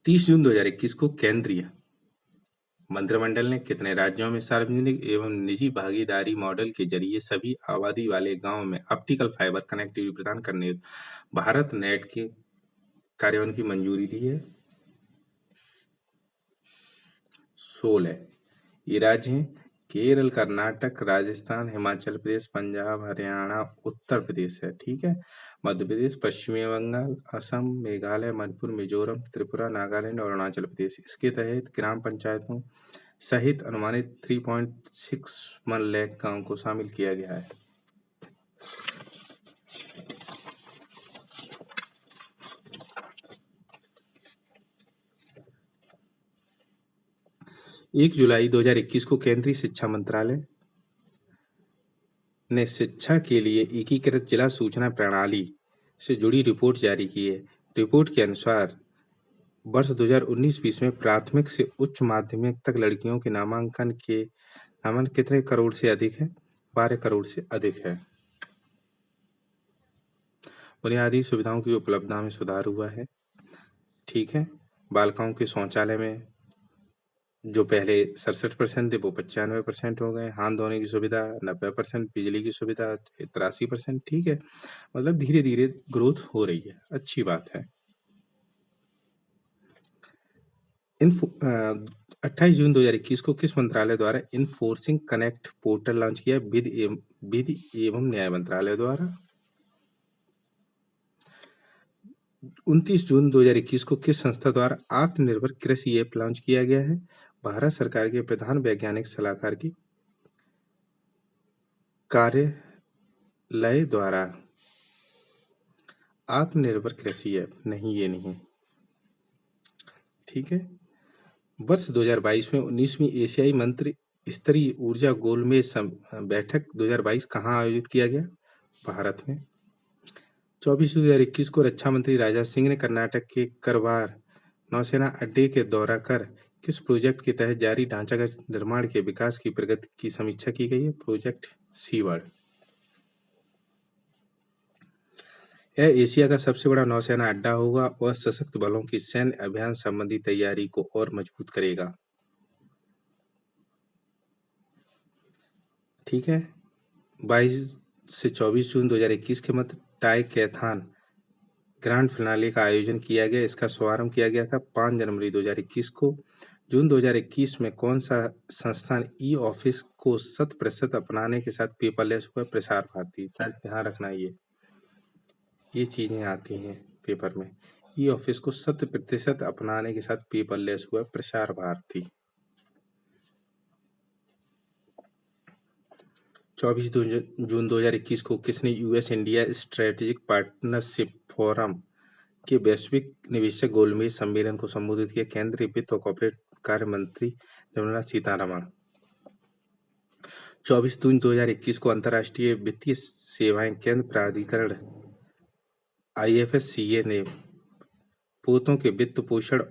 [SPEAKER 1] 30 जून 2021 को केंद्रीय मंत्रिमंडल ने कितने राज्यों में सार्वजनिक एवं निजी भागीदारी मॉडल के जरिए सभी आबादी वाले गांव में ऑप्टिकल फाइबर कनेक्टिविटी प्रदान करने भारत नेट के कार्यान्वयन की मंजूरी दी है? 16 ये राज्य हैं केरल, कर्नाटक, राजस्थान, हिमाचल प्रदेश, पंजाब, हरियाणा, उत्तर प्रदेश है। ठीक है। मध्य प्रदेश, पश्चिमी बंगाल, असम, मेघालय, मणिपुर, मिजोरम, त्रिपुरा, नागालैंड और अरुणाचल प्रदेश। इसके तहत ग्राम पंचायतों सहित अनुमानित 3.61 लाख गांव को शामिल किया गया है। एक जुलाई 2021 को केंद्रीय शिक्षा मंत्रालय ने शिक्षा के लिए एकीकृत जिला सूचना प्रणाली से जुड़ी रिपोर्ट जारी की है। रिपोर्ट के अनुसार वर्ष 2019-20 में प्राथमिक से उच्च माध्यमिक तक लड़कियों के नामांकन कितने करोड़ से अधिक है? 12 करोड़ से अधिक है। बुनियादी सुविधाओं की उपलब्धता में सुधार हुआ है। ठीक है। बालिकाओं के शौचालय में जो पहले 67% थे वो 95% हो गए। हाथ धोने की सुविधा 90%, बिजली की सुविधा 83%। ठीक है। मतलब धीरे धीरे ग्रोथ हो रही है, अच्छी बात है। 28 जून 2021 को किस मंत्रालय द्वारा इनफोर्सिंग कनेक्ट पोर्टल लॉन्च किया? विधि एवं न्याय मंत्रालय द्वारा। 29 जून 2021 को किस संस्था द्वारा आत्मनिर्भर कृषि ऐप लॉन्च किया गया है? भारत सरकार के प्रधान वैज्ञानिक सलाहकार की कार्यालय द्वारा। आत्मनिर्भर कृषि ऐप नहीं, ये नहीं। ठीक है। वर्ष 2022 में 19वीं एशियाई मंत्री स्तरीय ऊर्जा गोलमेज बैठक 2022 कहाँ आयोजित किया गया? भारत में। 24 जून 2021 को रक्षा मंत्री राजनाथ सिंह ने कर्नाटक के करवार नौसेना अड्डे के दौरा कर किस प्रोजेक्ट के तहत जारी ढांचागत निर्माण के विकास की प्रगति की समीक्षा की गई है? Project seaward. यह एशिया का सबसे बड़ा नौसेना अड्डा होगा और सशस्त्र बलों की सैन्य अभियान संबंधी तैयारी को और मजबूत करेगा। ठीक है। 22 से 24 जून 2021 के मध्य टाइकैथॉन ग्रैंड फिनाले का आयोजन किया गया। इसका शुभारंभ किया गया था 5 जनवरी 2021 को। जून 2021 में कौन सा संस्थान ई ऑफिस को 100% अपनाने के साथ पेपरलेस हुआ? प्रसार भारती। ध्यान रखना, ये चीजें आती हैं पेपर में। ई ऑफिस को 100% अपनाने के साथ पेपरलेस हुआ प्रसार भारती। 24 जून 2021 को किसने US India strategic partnership forum के वैश्विक निवेशक गोलमेज सम्मेलन को संबोधित किया? केंद्रीय वित्त और कॉर्पोरेट कार्य मंत्री निर्मला सीतारमण। 24 जून 2021 को अंतर्राष्ट्रीय वित्तीय सेवाएं केंद्र प्राधिकरण IFSCA ने पोतों के वित्त पोषण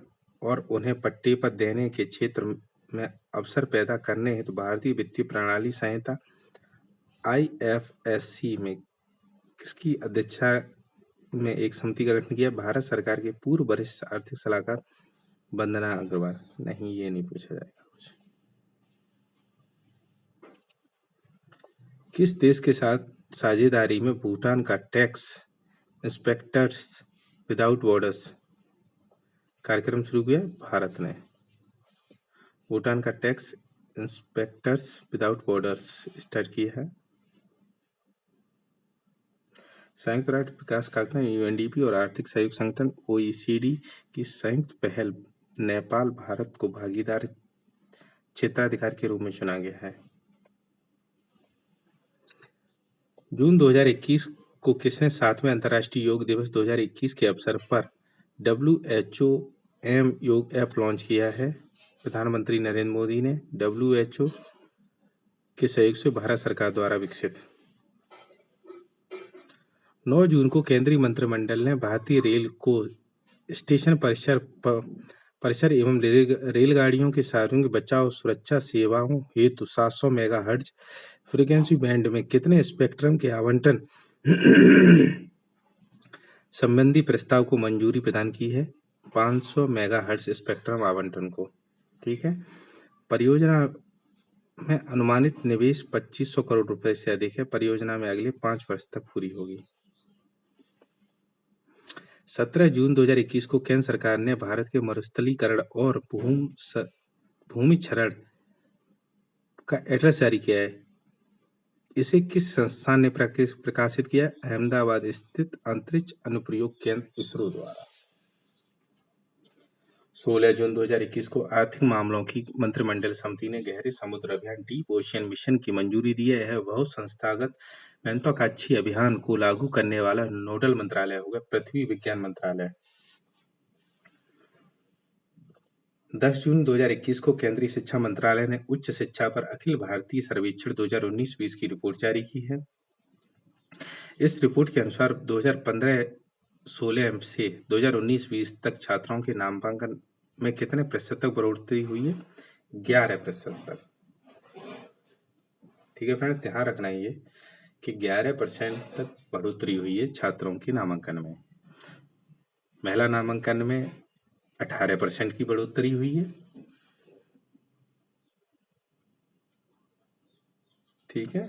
[SPEAKER 1] और उन्हें पट्टे पर देने के क्षेत्र में अवसर पैदा करने हेतु भारतीय वित्तीय प्रणाली संहिता IFSC में किसकी अध्यक्षता में एक समिति का गठन किया? भारत सरकार के पूर्व वरिष्ठ आर्थिक सलाहकार वंदना अग्रवाल। नहीं, ये नहीं पूछा जाएगा कुछ। किस देश के साथ साझेदारी में भूटान का टैक्स इंस्पेक्टर्स विदाउट बॉर्डर्स कार्यक्रम शुरू किया? भारत ने। भूटान का tax inspectors without borders start किया है। संयुक्त राष्ट्र विकास कार्यक्रम UNDP और आर्थिक सहयोग संगठन OECD की संयुक्त पहल नेपाल भारत को भागीदार क्षेत्राधिकार के रूप में चुना गया है। जून 2021 को किसने 7वें अंतर्राष्ट्रीय योग दिवस 2021 के अवसर पर WHO योग ऐप लॉन्च किया है? प्रधानमंत्री नरेंद्र मोदी ने। WHO के सहयोग से भारत सरकार द्वारा विकसित। 9 जून को केंद्रीय मंत्रिमंडल ने भारतीय रेल को स्टेशन परिसर पर परिसर एवं रेलगाड़ियों के सार्वजनिक बचाव और सुरक्षा सेवाओं हेतु 700 मेगाहर्ट्ज फ्रीक्वेंसी बैंड में कितने स्पेक्ट्रम के आवंटन संबंधी प्रस्ताव को मंजूरी प्रदान की है? 500 मेगाहर्ट्ज स्पेक्ट्रम आवंटन को। ठीक है। परियोजना में अनुमानित निवेश 2500 करोड़ रुपए से अधिक है। परियोजना में अगले 5 वर्ष तक पूरी होगी। 17 जून 2021 को केंद्र सरकार ने भारत के मरुस्थलीकरण और भूमि क्षरण का एटलस जारी किया है। इसे किस संस्थान ने प्रकाशित किया? अहमदाबाद स्थित अंतरिक्ष अनुप्रयोग केंद्र इसरो द्वारा। 16 जून 2021 को आर्थिक मामलों की मंत्रिमंडल समिति ने गहरे समुद्र अभियान डीप ओशियन मिशन की मंजूरी दी है। यह बहुत संस्थागत महत्वाकांक्षी अभियान को लागू करने वाला नोडल मंत्रालय होगा पृथ्वी विज्ञान मंत्रालय। 10 जून 2021 को केंद्रीय शिक्षा मंत्रालय ने उच्च शिक्षा पर अखिल भारतीय सर्वेक्षण 2019-20 की रिपोर्ट जारी की है। इस रिपोर्ट के अनुसार 2015-16 से 2019-20 तक छात्रों के नामांकन में कितने प्रतिशत तक बढ़ोतरी हुई है? 11% तक। ठीक है फ्रेंड्स, ध्यान रखना ये कि 11% तक बढ़ोतरी हुई है छात्रों के नामांकन में। महिला नामांकन में 18% की बढ़ोतरी हुई है। ठीक है।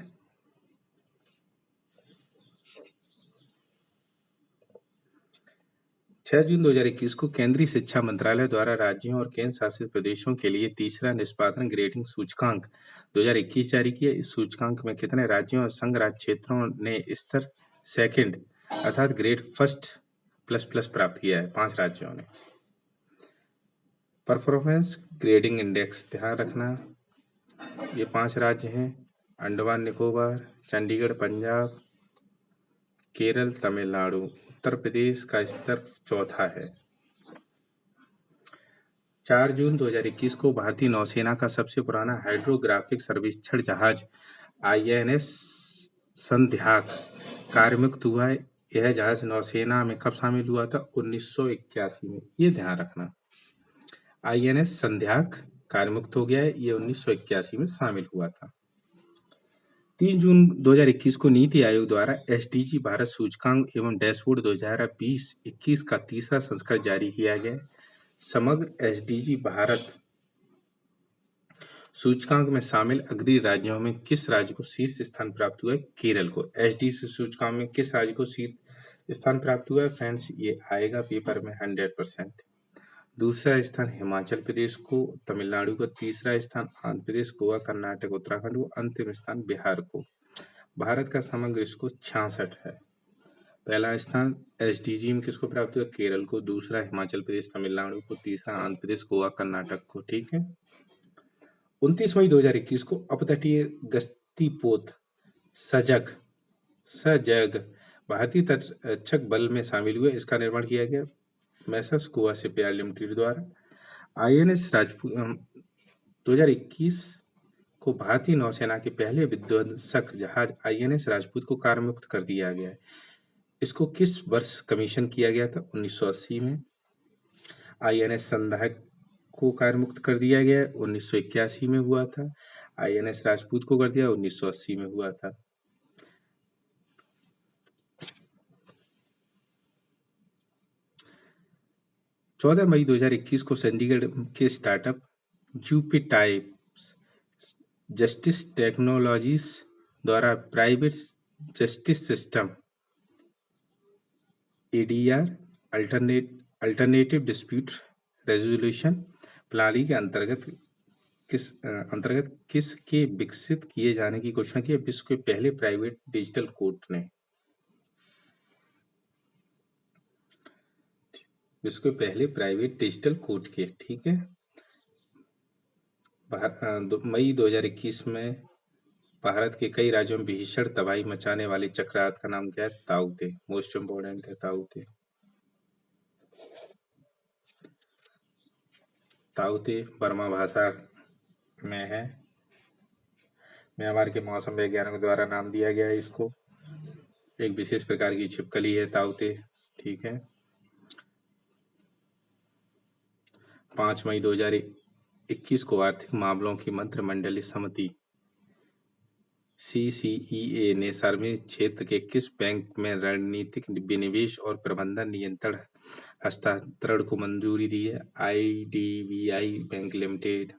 [SPEAKER 1] 6 जून 2021 को केंद्रीय शिक्षा मंत्रालय द्वारा राज्यों और केंद्र शासित प्रदेशों के लिए तीसरा निष्पादन ग्रेडिंग सूचकांक 2021 जारी किया। इस सूचकांक में कितने राज्यों और संघ राज्य क्षेत्रों ने स्तर सेकंड अर्थात ग्रेड फर्स्ट प्लस प्राप्त किया है? 5 राज्यों ने। परफॉर्मेंस ग्रेडिंग इंडेक्स, ध्यान रखना ये 5 राज्य हैं: अंडमान निकोबार, चंडीगढ़ पंजाब, केरल तमिलनाडु। उत्तर प्रदेश का स्तर 4था है। 4 जून 2021 को भारतीय नौसेना का सबसे पुराना हाइड्रोग्राफिक सर्वेक्षण जहाज INS संध्याक कार्यमुक्त हुआ है। यह जहाज नौसेना में कब शामिल हुआ था? 1981 में। ये ध्यान रखना, INS संध्याक कार्यमुक्त हो गया है, ये 1981 में शामिल हुआ था। 3 जून 2021 को नीति आयोग द्वारा SDG भारत सूचकांक एवं डैशबोर्ड 2020-21 का तीसरा संस्करण जारी किया गया। समग्र SDG भारत सूचकांक में शामिल अग्रणी राज्यों में किस राज्य को शीर्ष स्थान प्राप्त हुआ है? केरल को। SDG सूचकांक में किस राज्य को शीर्ष स्थान प्राप्त हुआ है? फ्रेंड्स, ये आएगा पेपर में 100%। दूसरा स्थान हिमाचल प्रदेश को, तमिलनाडु को, तीसरा स्थान आंध्र प्रदेश, गोवा, कर्नाटक, उत्तराखंड को, अंतिम स्थान बिहार को। भारत का समग्र स्कोर 66 है। पहला स्थान SDG में किसको प्राप्त हुआ? केरल को। दूसरा हिमाचल प्रदेश, तमिलनाडु को। तीसरा आंध्र प्रदेश, गोवा, कर्नाटक को। ठीक है। 29 मई 2021 को अपतटीय गश्ती पोत सजग भारतीय तटरक्षक बल में शामिल हुए। इसका निर्माण किया गया मैसर्स गोवा शिपयार्ड लिमिटेड द्वारा। INS राजपूत 2021 को भारतीय नौसेना के पहले विध्वंसक जहाज INS राजपूत को कार्यमुक्त कर दिया गया है। इसको किस वर्ष कमीशन किया गया था? 1980 में। INS संध्याक को कार्यमुक्त कर दिया गया, 1981 में हुआ था। INS राजपूत को कर दिया, 1980 में हुआ था। चौदह मई 2021 को चंडीगढ़ के स्टार्टअप जूपिटाइप्स जस्टिस टेक्नोलॉजीज द्वारा private justice system ADR alternative dispute resolution प्रणाली के अंतर्गत किसके विकसित किए जाने की घोषणा की? विश्व के पहले प्राइवेट डिजिटल कोर्ट ने। विश्व के पहले प्राइवेट डिजिटल कोर्ट के। ठीक है। मई 2021 में भारत के कई राज्यों में भीषण तबाही मचाने वाले चक्रवात का नाम क्या है? ताउते। मोस्ट इम्पोर्टेंट है ताउते। ताउते बर्मा भाषा में है। म्यांमार के मौसम वैज्ञानिकों द्वारा नाम दिया गया है इसको। एक विशेष प्रकार की छिपकली है ताउते। ठीक है। 5 मई 2021 को आर्थिक मामलों की मंत्रिमंडलीय समिति CCEA ने सार्वजनिक क्षेत्र के किस बैंक में रणनीतिक विनिवेश और प्रबंधन नियंत्रण हस्तांतरण को मंजूरी दी है? IDBI bank limited.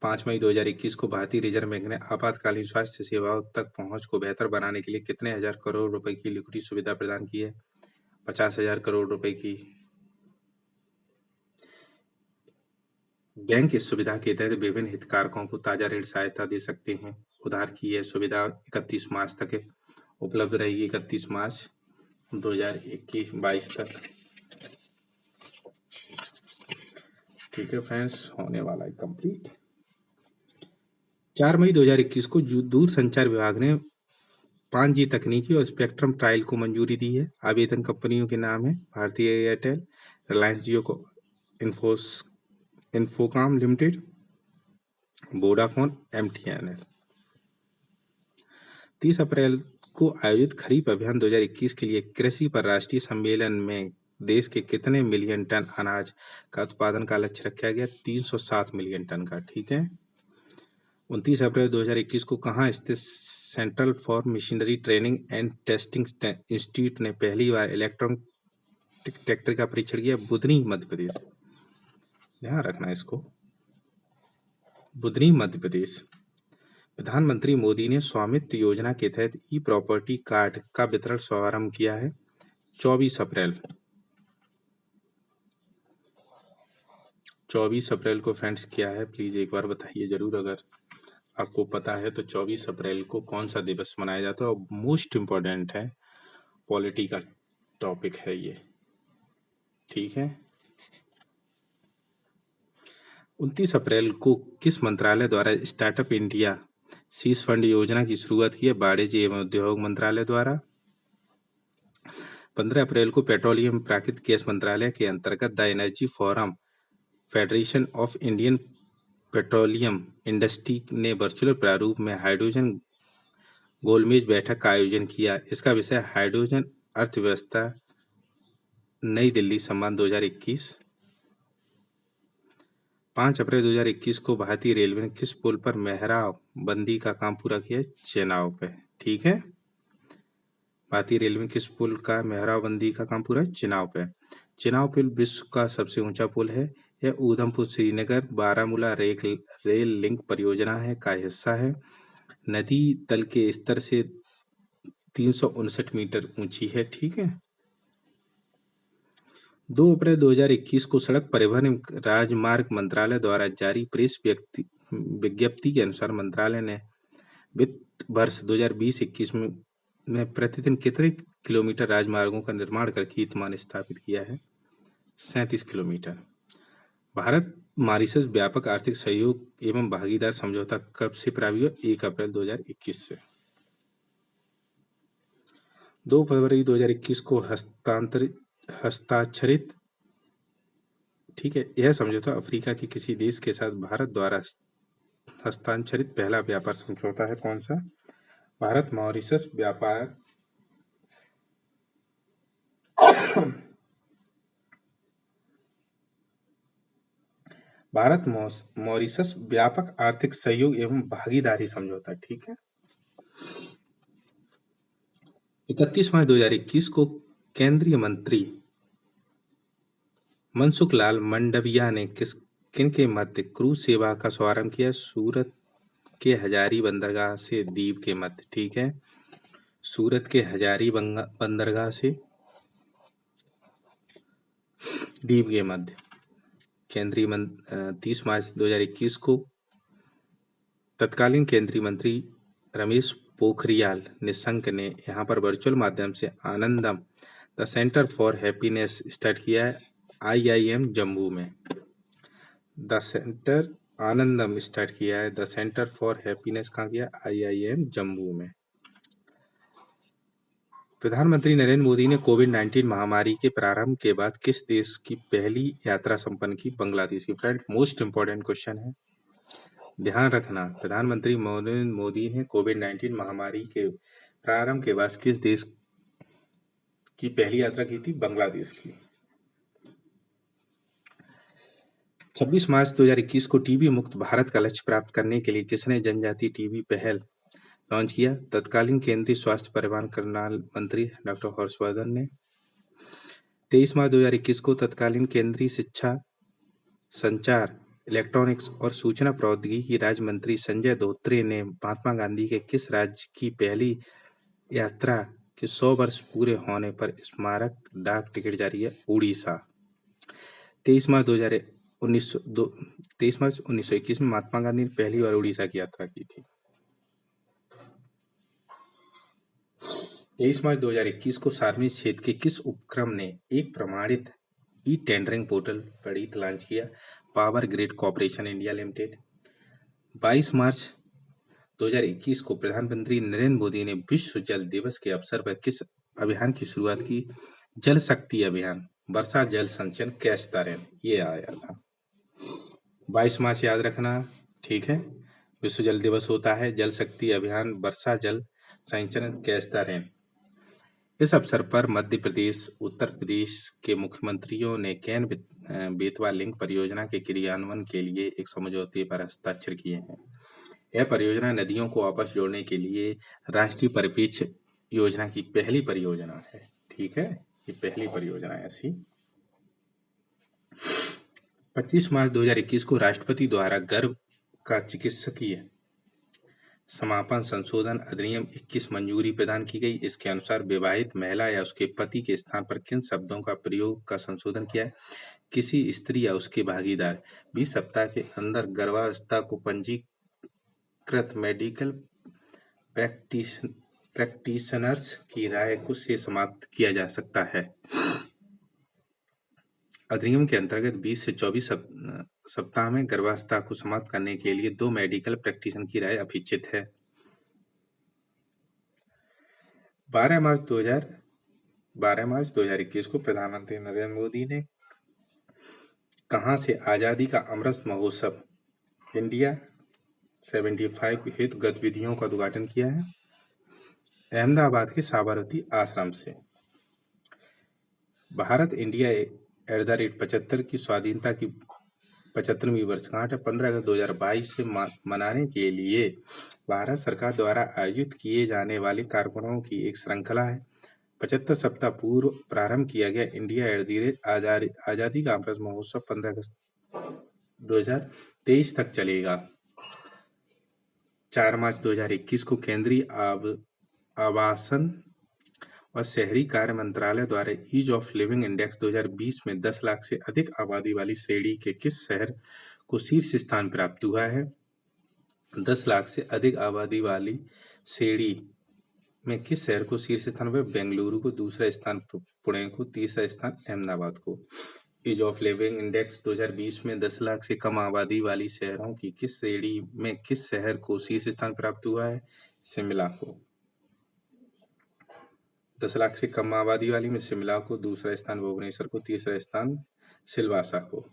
[SPEAKER 1] 5 मई 2021 को भारतीय रिजर्व बैंक ने आपातकालीन स्वास्थ्य सेवाओं तक पहुंच को बेहतर बनाने के लिए कितने हजार करोड़ रुपए की लिक्विडिटी सुविधा प्रदान की है? 50,000 करोड़ रुपए की। बैंक इस सुविधा के तहत विभिन्न हितधारकों को ताजा ऋण सहायता दे सकते हैं। उधार की यह सुविधा 31 मार्च तक उपलब्ध रहेगी, 31 मार्च 2021-22 तक। ठीक है फ्रेंड्स, होने वाला है कंप्लीट। 4 मई 2021 को दूरसंचार विभाग ने 5G तकनीकी और स्पेक्ट्रम ट्रायल को मंजूरी दी है। आवेदन कंपनियों के नाम है भारतीय एयरटेल, रिलायंस जियो को, इन्फोकॉम लिमिटेड, वोडाफोन, MTNL। 30 अप्रैल को आयोजित खरीफ अभियान 2021 के लिए कृषि पर राष्ट्रीय सम्मेलन में देश के कितने मिलियन टन अनाज का उत्पादन का लक्ष्य रखा गया? 307 मिलियन टन का। ठीक है। 29 अप्रैल 2021 को कहाँ स्थित central for machinery training and testing institute ने पहली बार इलेक्ट्रॉनिक ट्रैक्टर का परीक्षण किया? बुधनी, मध्य प्रदेश। ध्यान रखना इसको, बुधनी, मध्य प्रदेश। प्रधानमंत्री मोदी ने स्वामित्व योजना के तहत ई प्रॉपर्टी कार्ड का वितरण शुभारंभ किया है? 24 अप्रैल। 24 अप्रैल को फ्रेंड्स क्या है, प्लीज एक बार बताइए जरूर, अगर आपको पता है तो। 24 अप्रैल को कौन सा दिवस मनाया जाता है? और मोस्ट इम्पोर्टेंट है, पॉलिटी का टॉपिक है ये। ठीक है। 29 अप्रैल को किस मंत्रालय द्वारा स्टार्टअप इंडिया शीर्ष फंड योजना की शुरुआत की है? वाणिज्य एवं उद्योग मंत्रालय द्वारा। 15 अप्रैल को पेट्रोलियम प्राकृतिक गैस मंत्रालय के अंतर्गत the energy forum federation of Indian petroleum industry ने वर्चुअल प्रारूप में हाइड्रोजन गोलमेज बैठक का आयोजन किया। इसका विषय हाइड्रोजन अर्थव्यवस्था, नई दिल्ली सम्मान 2021। 5 अप्रैल 2021 को भारतीय रेलवे ने किस पुल पर मेहराब बंदी का काम पूरा किया? चेनाब पे। ठीक है। भारतीय रेलवे में किस पुल का मेहराब बंदी का काम पूरा? चेनाब पे। चेनाब पुल विश्व का सबसे ऊंचा पुल है। यह उधमपुर श्रीनगर बारामूला रेल लिंक परियोजना का हिस्सा है। नदी तल के स्तर से 359 मीटर ऊंची है। ठीक है। 2 अप्रैल 2021 को सड़क परिवहन एवं राजमार्ग मंत्रालय द्वारा जारी प्रेस विज्ञप्ति के अनुसार मंत्रालय ने वित्त वर्ष 2020-21 में प्रतिदिन कितने किलोमीटर राजमार्गों का निर्माण कर कीर्तिमान स्थापित किया है? 37 किलोमीटर। भारत मॉरिशस व्यापक आर्थिक सहयोग एवं भागीदार समझौता कब से प्रभावी हुआ? 1 अप्रैल 2021 से। 2 फरवरी 2021 को हस्ताक्षरित, ठीक है, यह समझौता अफ्रीका के किसी देश के साथ भारत द्वारा हस्ताक्षरित पहला व्यापार समझौता है। कौन सा? भारत मॉरिशस व्यापार भारत मॉरिशस व्यापक आर्थिक सहयोग एवं भागीदारी समझौता। ठीक है। 31 मार्च 2021 को केंद्रीय मंत्री मनसुख लाल मंडविया ने किन के मध्य क्रूज सेवा का शुभारंभ किया? सूरत के हजारी बंदरगाह से द्वीप के मध्य। ठीक है। सूरत के हजारी बंदरगाह से द्वीप के मध्य। 30 मार्च 2021 को तत्कालीन केंद्रीय मंत्री रमेश पोखरियाल निशंक ने यहां पर वर्चुअल माध्यम से Anandam the centre for happiness start किया है IIM जम्मू में। द सेंटर आनंदम स्टार्ट किया है, द सेंटर फॉर हैप्पीनेस कहाँ किया? IIM जम्मू में। प्रधानमंत्री नरेंद्र मोदी ने कोविड-19 महामारी के प्रारंभ के बाद किस देश की पहली यात्रा संपन्न की? बांग्लादेश की। फ्रेंड, मोस्ट इंपोर्टेंट क्वेश्चन है, ध्यान रखना। प्रधानमंत्री मोदी ने कोविड-19 महामारी के प्रारंभ के बाद किस देश की पहली यात्रा की थी? बांग्लादेश की। 26 मार्च 2021 को टीबी मुक्त भारत का लक्ष्य प्राप्त करने के लिए किसने जनजातीय टीबी पहल लॉन्च किया? तत्कालीन केंद्रीय स्वास्थ्य परिवार कल्याण मंत्री डॉक्टर हर्षवर्धन ने। 23 मार्च 2021 को तत्कालीन केंद्रीय शिक्षा, संचार, इलेक्ट्रॉनिक्स और सूचना प्रौद्योगिकी राज्य मंत्री संजय धोत्रे ने महात्मा गांधी के किस राज्य की पहली यात्रा के 100 वर्ष पूरे होने पर स्मारक डाक टिकट जारी किया? उड़ीसा। 23 मार्च 1921 में महात्मा गांधी ने पहली बार उड़ीसा की यात्रा की थी। 23 मार्च 2021 को सार्वजनिक क्षेत्र के किस उपक्रम ने एक प्रमाणित ई टेंडरिंग पोर्टल प्रणीत लॉन्च किया? Power grid corporation India limited. 22 मार्च 2021 को प्रधानमंत्री नरेंद्र मोदी ने विश्व जल दिवस के अवसर पर किस अभियान की शुरुआत की? जल शक्ति अभियान, वर्षा जल संचयन, कैच द रेन, ये आया था। 22 मार्च याद रखना, ठीक है। विश्व जल दिवस होता है, जल शक्ति अभियान, वर्षा जल संचयन, कैच द रेन। इस अवसर पर मध्य प्रदेश, उत्तर प्रदेश के मुख्यमंत्रियों ने केन बेतवा लिंक परियोजना के क्रियान्वयन के लिए एक समझौते पर हस्ताक्षर किए हैं। यह परियोजना नदियों को आपस जोड़ने के लिए राष्ट्रीय परिप्रेक्ष्य योजना की पहली परियोजना है। ठीक है, ये पहली परियोजना है ऐसी। 25 मार्च 2021 को राष्ट्रपति द्वारा गर्भ का चिकित्सकीय समापन संशोधन अधिनियम 21 मंजूरी प्रदान की गई। इसके अनुसार विवाहित महिला या उसके पति के स्थान पर किन शब्दों का प्रयोग का संशोधन किया है? किसी स्त्री या उसके भागीदार 20 सप्ताह के अंदर गर्भावस्था को पंजीकृत मेडिकल प्रैक्टिशनर्स की राय को से समाप्त किया जा सकता है। अधिनियम के अंतर्गत 20 से 24 सप्ताह में गर्भावस्था को समाप्त करने के लिए 2 मेडिकल प्रैक्टिशनर की राय अपेक्षित है। 12 मार्च 2021 को प्रधानमंत्री नरेंद्र मोदी ने कहां से आजादी का अमृत महोत्सव इंडिया 75 हेतु गतिविधियों का उद्घाटन किया है? अहमदाबाद के साबरमती आश्रम से। भारत इंडिया @ 75 की स्वाधीनता की 75वीं वर्षगांठ 15 अगस्त 2022 से मनाने के लिए भारत सरकार द्वारा आयोजित किए जाने वाले कार्यक्रमों की एक श्रृंखला है। 75 सप्ताह पूर्व प्रारंभ किया गया इंडिया आजादी का अमृत महोत्सव 15 अगस्त 2023 तक चलेगा। 4 मार्च 2021 को केंद्रीय आवासन और शहरी कार्य मंत्रालय द्वारा ईज ऑफ लिविंग इंडेक्स 2020 में 10 लाख से अधिक आबादी वाली श्रेणी के किस शहर को शीर्ष स्थान प्राप्त हुआ है? 10 लाख से अधिक आबादी वाली श्रेणी में किस शहर को शीर्ष स्थान पर? बेंगलुरु को, दूसरा स्थान पुणे को, तीसरा स्थान अहमदाबाद को। ईज ऑफ लिविंग इंडेक्स 2020 में 10 लाख से कम आबादी वाली शहरों की किस श्रेणी में किस शहर को शीर्ष स्थान प्राप्त हुआ है? शिमला को। 10 लाख से कम आबादी वाली में शिमला को, दूसरा स्थान भुवनेश्वर को, तीसरा स्थान सिलवासा को।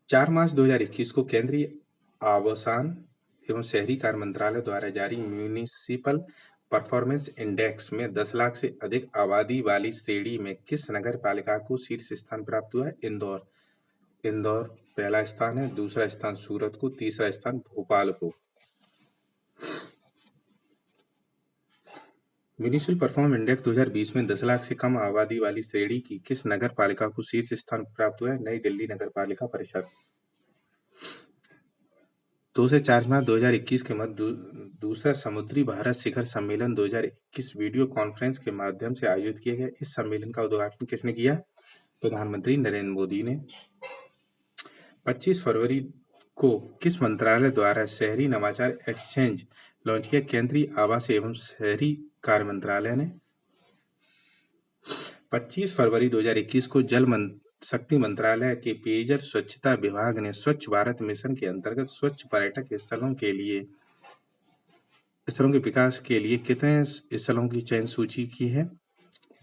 [SPEAKER 1] 4 मार्च 2021 को केंद्रीय आवासन एवं शहरी कार्य मंत्रालय द्वारा जारी म्यूनिसिपल परफॉर्मेंस इंडेक्स में 10 लाख से अधिक आबादी वाली श्रेणी में किस नगर पालिका को शीर्ष स्थान प्राप्त हुआ है? इंदौर पहला स्थान है, दूसरा स्थान सूरत को, तीसरा स्थान भोपाल को। म्यूनिसिपल परफॉर्मेंस इंडेक्स 2020 में 10 लाख से कम आबादी वाली श्रेणी की किस नगर पालिका को शीर्ष स्थान प्राप्त हुआ है? नई दिल्ली नगर पालिका परिषद। 2 से 4 मार्च 2021 के मध्य दूसरा समुद्री भारत शिखर सम्मेलन 2021 वीडियो कॉन्फ्रेंस के माध्यम से आयोजित किया गया। इस सम्मेलन का उद्घाटन किसने किया? प्रधानमंत्री नरेंद्र मोदी ने। 25 फरवरी को किस मंत्रालय द्वारा शहरी नवाचार एक्सचेंज लॉन्च किया? केंद्रीय आवास एवं शहरी कार्य मंत्रालय ने। 25 फरवरी 2021 को जल शक्ति मंत्रालय के पेयजल स्वच्छता विभाग ने स्वच्छ भारत मिशन के अंतर्गत स्वच्छ पर्यटक स्थलों के विकास के लिए कितने स्थलों की चयन सूची की है?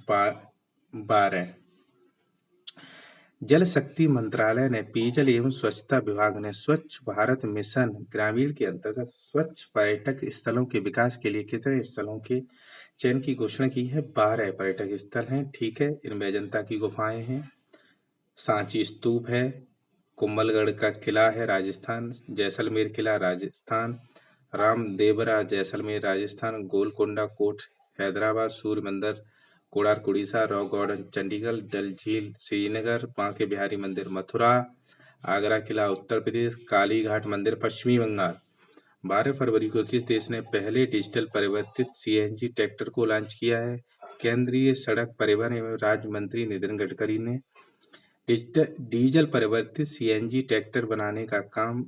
[SPEAKER 1] 12। जल शक्ति मंत्रालय ने पेयजल एवं स्वच्छता विभाग ने स्वच्छ भारत मिशन ग्रामीण के अंतर्गत स्वच्छ पर्यटक स्थलों के विकास के लिए कितने स्थलों के चयन की घोषणा की है? 12 पर्यटक स्थल हैं। ठीक है, इनमें अजंता की गुफाएं हैं, सांची स्तूप है, कुंभलगढ़ का किला है राजस्थान, जैसलमेर किला राजस्थान, रामदेवरा जैसलमेर राजस्थान, गोलकोंडा कोट हैदराबाद, सूर्य मंदिर कोणार्क उड़ीसा, रॉक गार्डन चंडीगढ़, डल झील श्रीनगर, बांके बिहारी मंदिर मथुरा, आगरा किला उत्तर प्रदेश, काली घाट मंदिर पश्चिमी बंगाल। 12 फरवरी को किस देश ने पहले डिजिटल परिवर्तित सीएनजी ट्रैक्टर को लॉन्च किया है? केंद्रीय सड़क परिवहन एवं राज्य मंत्री नितिन गडकरी ने। डीजल परिवर्तित सीएनजी ट्रैक्टर बनाने का काम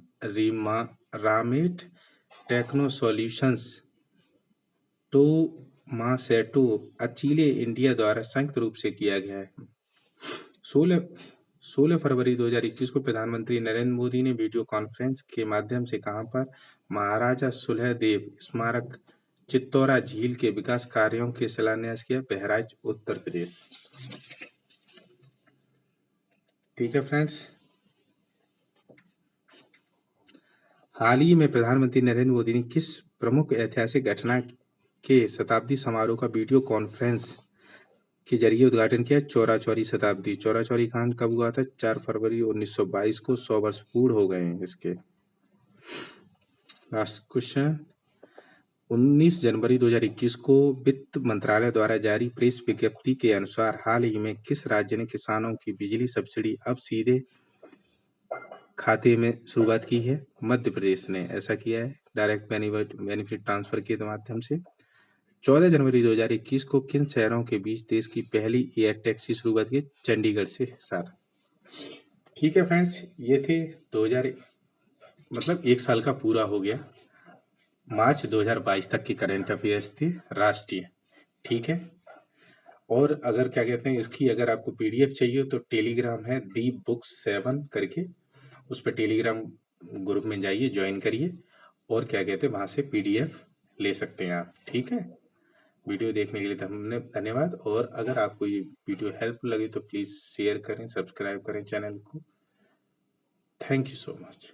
[SPEAKER 1] रामेट टेक्नो सॉल्यूशंस टोमासेटो अचीले इंडिया द्वारा संयुक्त रूप से किया गया है। 16 फरवरी 2021 को प्रधानमंत्री नरेंद्र मोदी ने वीडियो कॉन्फ्रेंस के माध्यम से कहां पर महाराजा सुहेलदेव स्मारक चित्तौरा झील के विकास कार्यों के शिलान्यास किया? बहराइच उत्तर प्रदेश। ठीक है फ्रेंड्स, हाल ही में प्रधानमंत्री नरेंद्र मोदी ने किस प्रमुख ऐतिहासिक घटना के शताब्दी समारोह का वीडियो कॉन्फ्रेंस के जरिए उद्घाटन किया? चौरा चौरी शताब्दी। चौरा चौरी कांड कब हुआ था? 4 फरवरी 1922 को। 100 वर्ष पूर्ण हो गए हैं इसके। लास्ट क्वेश्चन, 19 जनवरी 2021 को वित्त मंत्रालय द्वारा जारी प्रेस विज्ञप्ति के अनुसार हाल ही में किस राज्य ने किसानों की बिजली सब्सिडी अब सीधे खाते में शुरुआत की है? मध्य प्रदेश ने ऐसा किया है, डायरेक्ट बेनिफिट ट्रांसफर के माध्यम से। 14 जनवरी 2021 को किन शहरों के बीच देश की पहली एयर टैक्सी शुरुआत की? चंडीगढ़ से हिसार। ठीक है फ्रेंड्स, ये थे 1 साल का पूरा हो गया, मार्च 2022 तक की करंट अफेयर्स थी राष्ट्रीय। ठीक है, और अगर क्या कहते हैं इसकी अगर आपको पीडीएफ चाहिए तो टेलीग्राम है दी बुक्स 7 करके, उस पर टेलीग्राम ग्रुप में जाइए, ज्वाइन करिए और क्या कहते हैं वहाँ से पीडीएफ ले सकते हैं आप। ठीक है, वीडियो देखने के लिए धन्यवाद। और अगर आपको ये वीडियो हेल्पफुल लगे तो प्लीज़ शेयर करें, सब्सक्राइब करें चैनल को। Thank you so much.